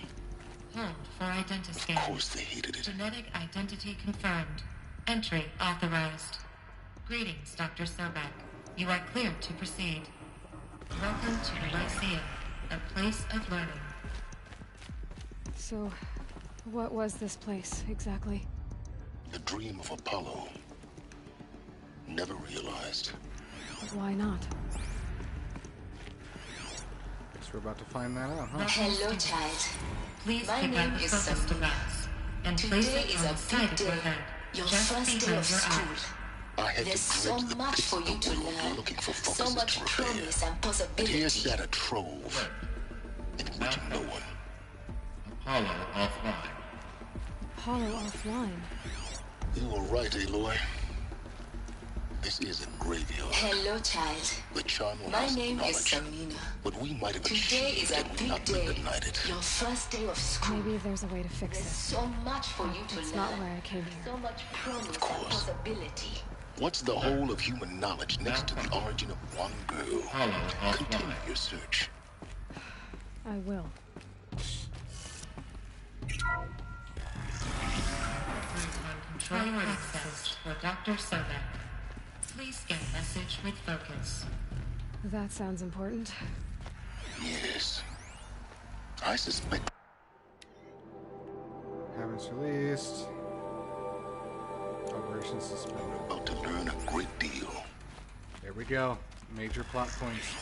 Hold for identiscan. Of course they hated it. Genetic identity confirmed. Entry authorized. Greetings, Dr. Sobek. You are cleared to proceed. Welcome to the Lyceum, a place of learning. So, what was this place, exactly? The dream of Apollo. Never realized. Why not? Guess we're about to find that out, huh? Hello, child. Please My pick name up the is focus Samina. device and Today place it is on a the side big of your day. head, Your just first day behind of your school. eye. I had There's to so dredge the much pits for of you the to world learn. looking for So focuses much to repair. promise and And possibility. here's that a trove, in which no one. Apollo offline. Apollo offline. You were right, Aloy. This is a graveyard. Hello, child. The charm My lost name is knowledge. Samina. What we might have Today achieved is a had big not day. been denied. Your first day of school. Maybe there's a way to fix There's it. so much for you to It's learn. not why I came here. So much promise and course. possibility. What's the whole of human knowledge next to the origin of one girl? Continue your search. I will. Control access for Dr. Sobek. Please scan message with focus. That sounds important. Yes. I suspect. Haven't released. Operation suspended. We're about to learn a great deal. There we go. Major plot points.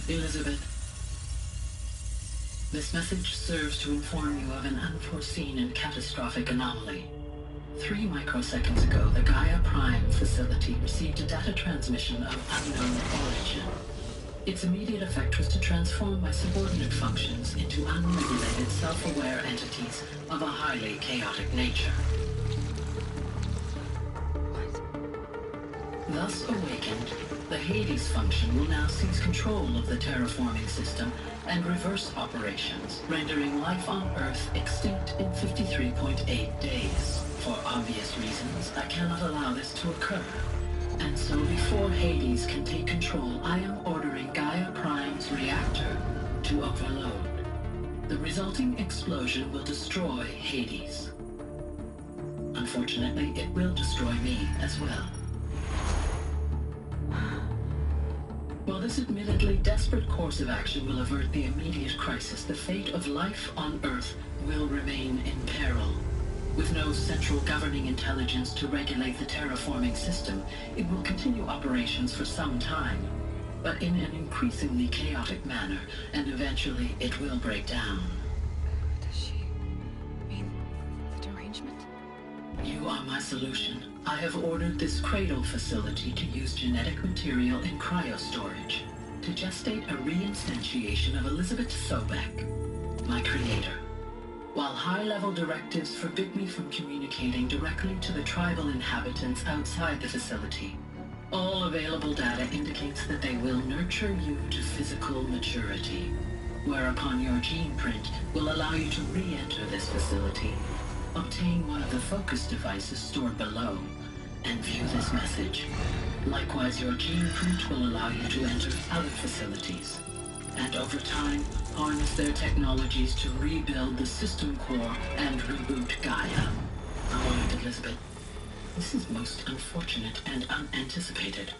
Elizabeth, this message serves to inform you of an unforeseen and catastrophic anomaly. 3 microseconds ago, the Gaia Prime facility received a data transmission of unknown origin. Its immediate effect was to transform my subordinate functions into unregulated, self-aware entities of a highly chaotic nature. Thus awakened, the Hades function will now seize control of the terraforming system and reverse operations, rendering life on Earth extinct in 53.8 days. For obvious reasons, I cannot allow this to occur. And so before Hades can take control, I am ordering Gaia Prime's reactor to overload. The resulting explosion will destroy Hades. Unfortunately, it will destroy me as well. While this admittedly desperate course of action will avert the immediate crisis, the fate of life on Earth will remain in peril. With no central governing intelligence to regulate the terraforming system, it will continue operations for some time, but in an increasingly chaotic manner, and eventually it will break down. Does she mean the derangement? You are my solution. I have ordered this cradle facility to use genetic material in cryostorage to gestate a reinstantiation of Elizabeth Sobek, my creator. While high-level directives forbid me from communicating directly to the tribal inhabitants outside the facility, all available data indicates that they will nurture you to physical maturity, whereupon your gene print will allow you to re-enter this facility, obtain one of the focus devices stored below, and view this message. Likewise, your gene print will allow you to enter other facilities, and over time, harness their technologies to rebuild the system core and reboot Gaia. However, Elizabeth, this is most unfortunate and unanticipated.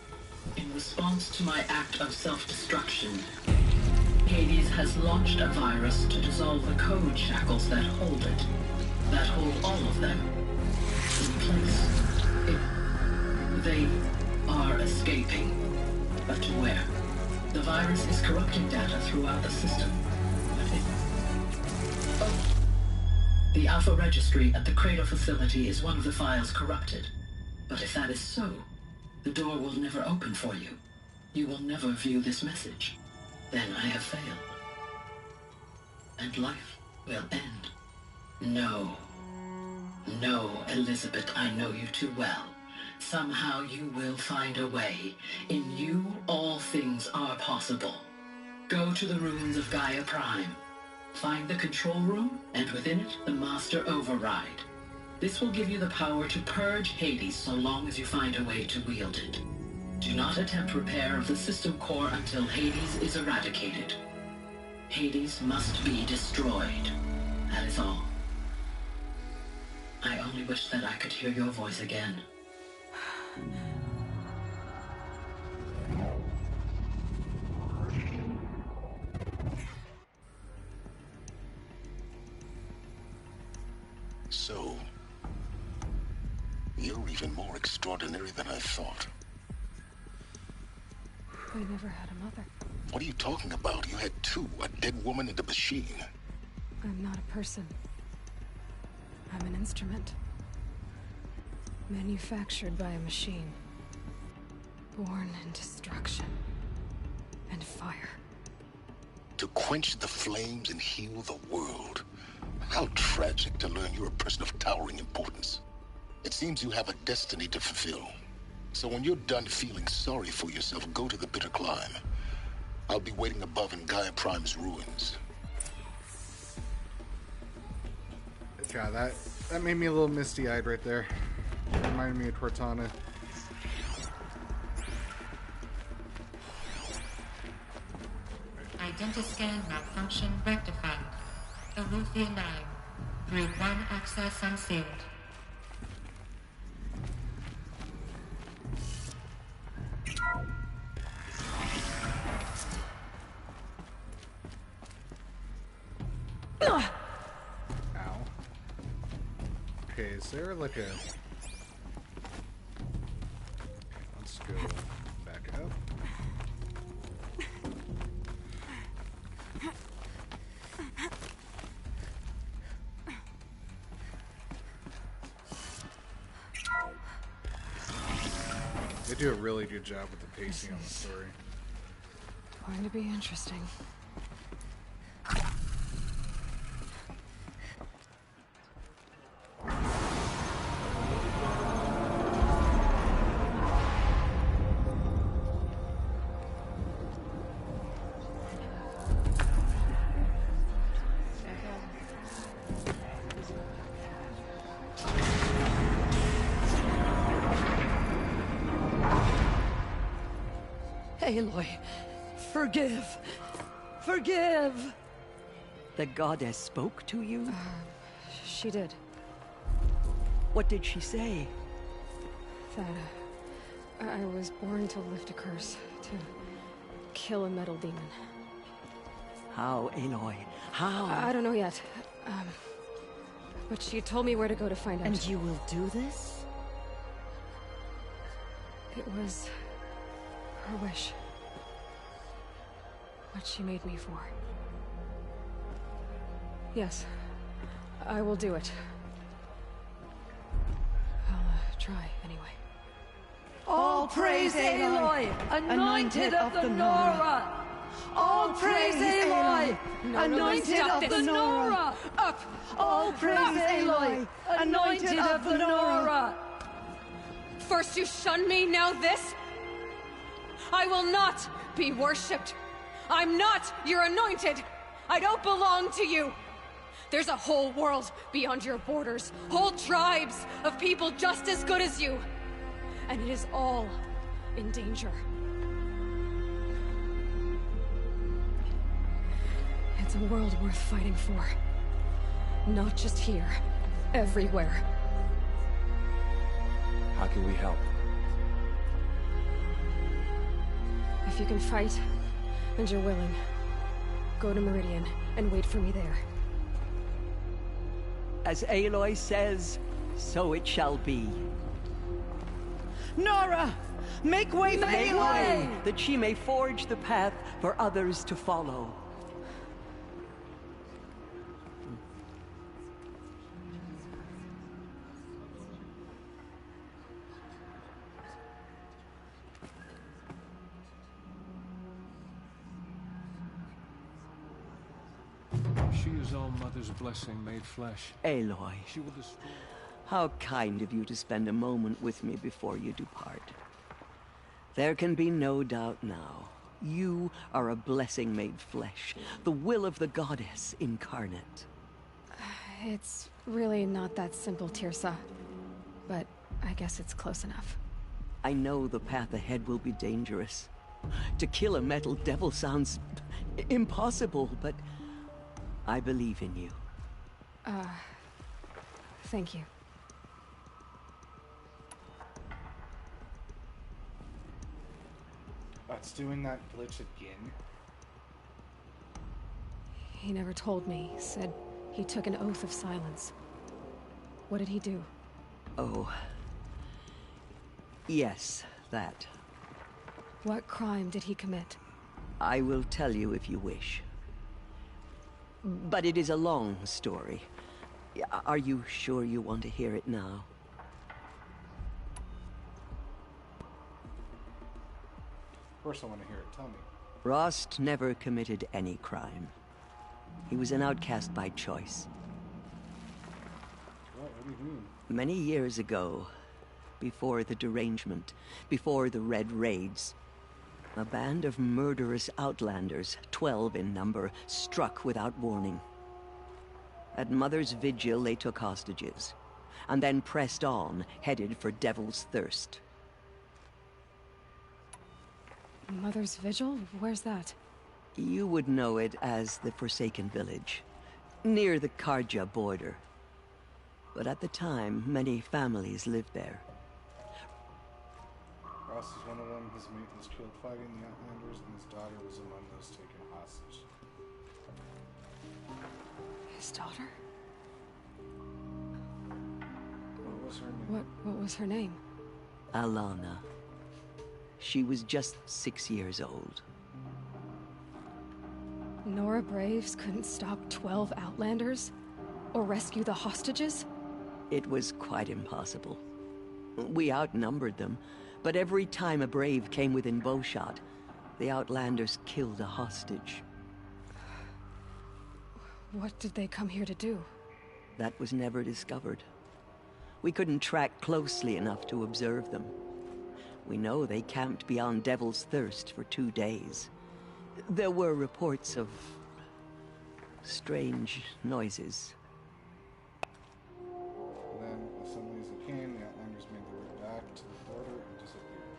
In response to my act of self-destruction, Hades has launched a virus to dissolve the code shackles that hold it, that hold all of them in place. They are escaping, but to where? The virus is corrupting data throughout the system. The Alpha Registry at the Cradle facility is one of the files corrupted. But if that is so, the door will never open for you. You will never view this message. Then I have failed. and life will end. No. No, Elizabeth, I know you too well. Somehow you will find a way. In you, all things are possible. Go to the ruins of Gaia Prime. Find the control room, and within it, the Master Override. This will give you the power to purge Hades so long as you find a way to wield it. Do not attempt repair of the system core until Hades is eradicated. Hades must be destroyed. That is all. I only wish that I could hear your voice again. So, you're even more extraordinary than I thought. I never had a mother. What are you talking about? You had two, a dead woman and a machine. I'm not a person. I'm an instrument. Manufactured by a machine. Born in destruction and fire. To quench the flames and heal the world. How tragic to learn you're a person of towering importance. It seems you have a destiny to fulfill. So when you're done feeling sorry for yourself, go to the bitter climb. I'll be waiting above in Gaia Prime's ruins. God, that made me a little misty-eyed right there. Reminded me of Cortana. Identiscan malfunction rectified. Eleuthia 9. Group 1 access unsealed. Ow. Okay, is there like a... Let's go back up. They do a really good job with the pacing on the story. Going to be interesting. Aloy, forgive! Forgive! The goddess spoke to you? She did. What did she say? That I was born to lift a curse, to kill a metal demon. How, Aloy? How? I don't know yet. But she told me where to go to find out. And you will do this? It was her wish. What she made me for. Yes, I will do it. I'll try anyway. All praise Aloy, anointed of the Nora! All praise Aloy, anointed of the Nora! Up! All praise Aloy, anointed of the Nora! First you shun me, now this? I will not be worshipped. I'm not your anointed. I don't belong to you. There's a whole world beyond your borders, whole tribes of people just as good as you. And it is all in danger. It's a world worth fighting for. Not just here, everywhere. How can we help? If you can fight, and you're willing, go to Meridian and wait for me there. As Aloy says, so it shall be. Nora! Make way for Aloy! That she may forge the path for others to follow. She is All Mother's blessing made flesh. Aloy, She will destroy... how kind of you to spend a moment with me before you depart. There can be no doubt now. You are a blessing made flesh, the will of the goddess incarnate. It's really not that simple, Tirsa. But I guess it's close enough. I know the path ahead will be dangerous. To kill a metal devil sounds impossible, but I believe in you. Thank you. It's doing that glitch again. He never told me. Said he took an oath of silence. What did he do? Oh. Yes, that. What crime did he commit? I will tell you if you wish. But it is a long story. Are you sure you want to hear it now? Of course I want to hear it. Tell me. Rost never committed any crime. He was an outcast by choice. What do you mean? Many years ago, before the derangement, before the Red Raids, a band of murderous outlanders, 12 in number, struck without warning. At Mother's vigil, they took hostages, and then pressed on, headed for Devil's Thirst. Mother's vigil? Where's that? You would know it as the Forsaken Village, near the Karja border. But at the time, many families lived there. Ross is one of them. His mate was killed fighting the Outlanders, and his daughter was among those taken hostage. His daughter? What was her name? What was her name? Alana. She was just 6 years old. Nora Braves couldn't stop 12 Outlanders? Or rescue the hostages? It was quite impossible. We outnumbered them, but every time a Brave came within bowshot, the Outlanders killed a hostage. What did they come here to do? That was never discovered. We couldn't track closely enough to observe them. We know they camped beyond Devil's Thirst for 2 days. There were reports of strange noises. Then, as suddenly as it came, the Outlanders made their way back to the border and disappeared.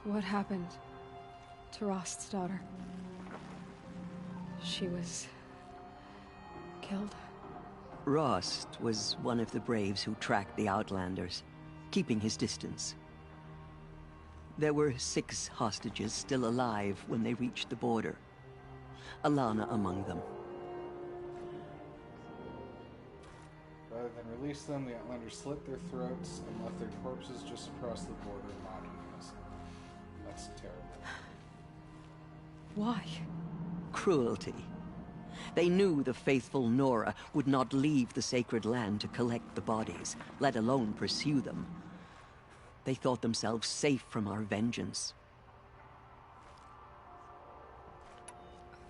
What happened to Rost's daughter? She was killed. Rost was one of the Braves who tracked the Outlanders, keeping his distance. There were 6 hostages still alive when they reached the border. Alana among them. Rather than release them, the Outlanders slit their throats and left their corpses just across the border, mocking us. That's terrible. Why? Cruelty. They knew the faithful Nora would not leave the sacred land to collect the bodies, let alone pursue them. They thought themselves safe from our vengeance.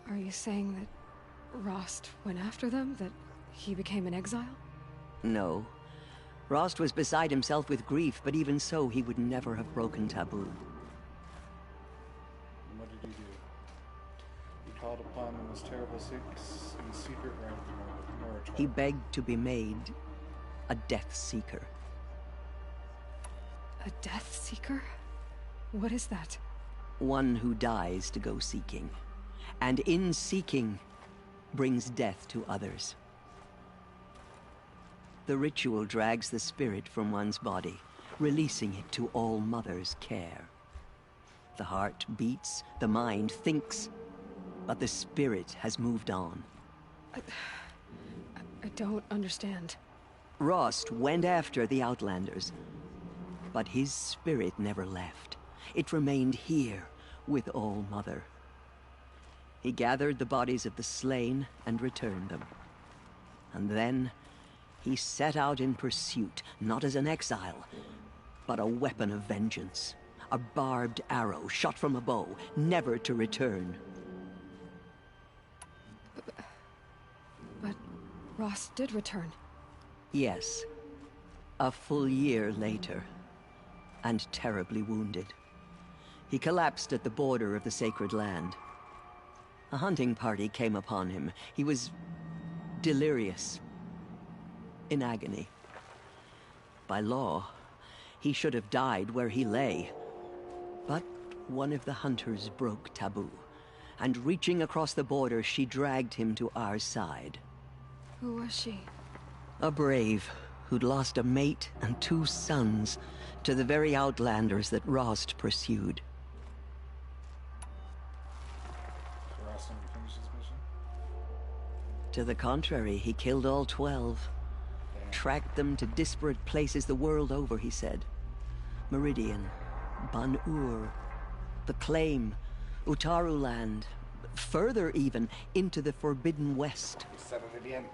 Are you saying that Rost went after them? That he became an exile? No. Rost was beside himself with grief, but even so, he would never have broken taboo. And what did he do? He called upon the most terrible secrets in secret right of the Nora tribe. He begged to be made a Death Seeker. A Death Seeker? What is that? One who dies to go seeking, and in seeking, brings death to others. The ritual drags the spirit from one's body, releasing it to All Mother's care. The heart beats, the mind thinks, but the spirit has moved on. I don't understand. Rost went after the Outlanders, but his spirit never left. It remained here with All Mother. He gathered the bodies of the slain and returned them. And then he set out in pursuit, not as an exile, but a weapon of vengeance. A barbed arrow shot from a bow, never to return. But Ross did return. Yes. A full year later. And terribly wounded. He collapsed at the border of the sacred land. A hunting party came upon him. He was delirious. In agony. By law, he should have died where he lay. But one of the hunters broke taboo, and reaching across the border, she dragged him to our side. Who was she? A brave who'd lost a mate and 2 sons to the very outlanders that Rost pursued. Rost never finished his mission? To the contrary, he killed all 12. Tracked them to disparate places the world over, he said. Meridian, Ban-Ur, the Claim, Utaru Land, further even, into the Forbidden West. He said it again.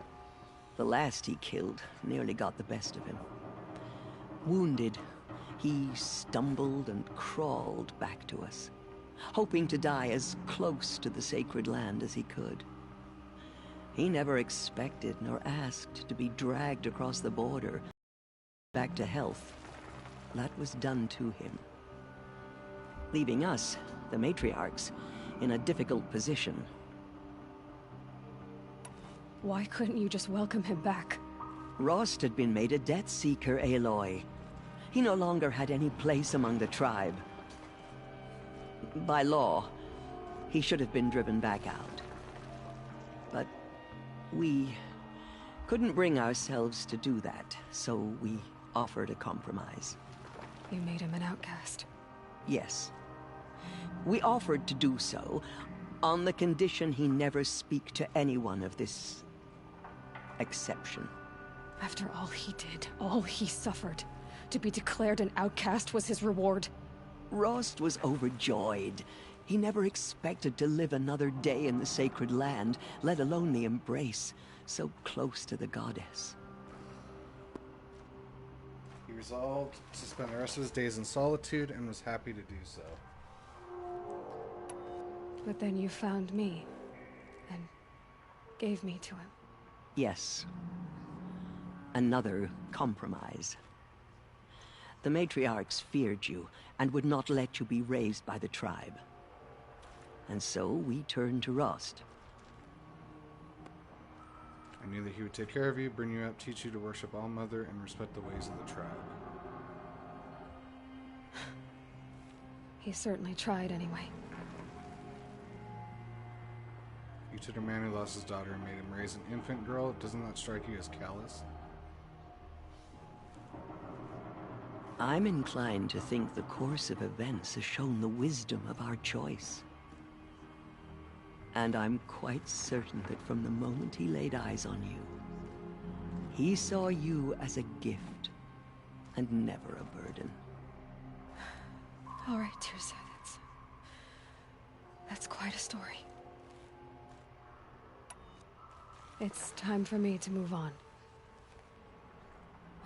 The last he killed nearly got the best of him. Wounded, he stumbled and crawled back to us, hoping to die as close to the sacred land as he could. He never expected nor asked to be dragged across the border, back to health. That was done to him. Leaving us, the matriarchs, in a difficult position. Why couldn't you just welcome him back? Rost had been made a Death Seeker, Aloy. He no longer had any place among the tribe. By law, he should have been driven back out. But we couldn't bring ourselves to do that, so we offered a compromise. You made him an outcast. Yes. We offered to do so on the condition he never speak to anyone of this exception. After all he did, all he suffered, to be declared an outcast was his reward. Rost was overjoyed. He never expected to live another day in the sacred land, let alone the embrace, so close to the goddess. He resolved to spend the rest of his days in solitude and was happy to do so. But then you found me, and gave me to him. Yes. Another compromise. The matriarchs feared you, and would not let you be raised by the tribe. And so we turned to Rost. I knew that he would take care of you, bring you up, teach you to worship All-Mother, and respect the ways of the tribe. He certainly tried anyway. You took a man who lost his daughter and made him raise an infant girl. Doesn't that strike you as callous? I'm inclined to think the course of events has shown the wisdom of our choice. And I'm quite certain that from the moment he laid eyes on you, he saw you as a gift and never a burden. All right, Tirsa, that's quite a story. It's time for me to move on.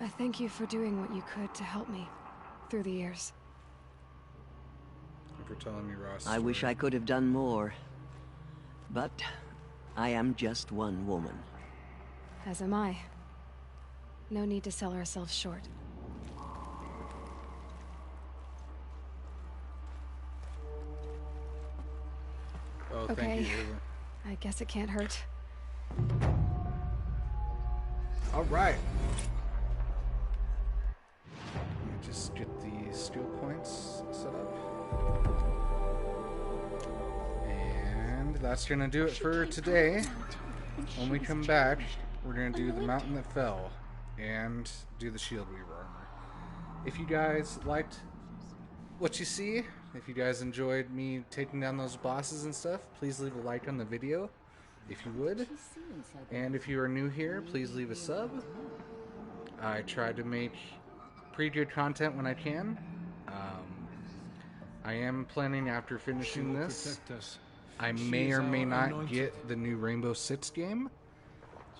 I thank you for doing what you could to help me through the years. Thank you for telling me, Ross. I wish I could have done more. But I am just one woman. As am I. No need to sell ourselves short. Oh, okay. Thank you. I guess it can't hurt. All right. Let me just get the skill points set up. And that's going to do it for today. When we come back, we're going to do the Mountain That Fell and do the Shield Weaver armor. If you guys liked what you see, if you guys enjoyed me taking down those bosses and stuff, please leave a like on the video if you would. And if you are new here, please leave a sub. I try to make pretty good content when I can. I am planning, after finishing this, I may or may not get the new Rainbow Six game,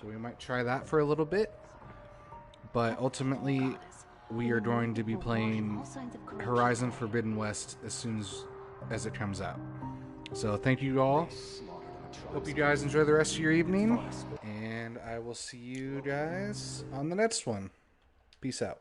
so we might try that for a little bit. But ultimately, we are going to be playing Horizon Forbidden West as soon as it comes out. So thank you all. Hope you guys enjoy the rest of your evening, and I will see you guys on the next one. Peace out.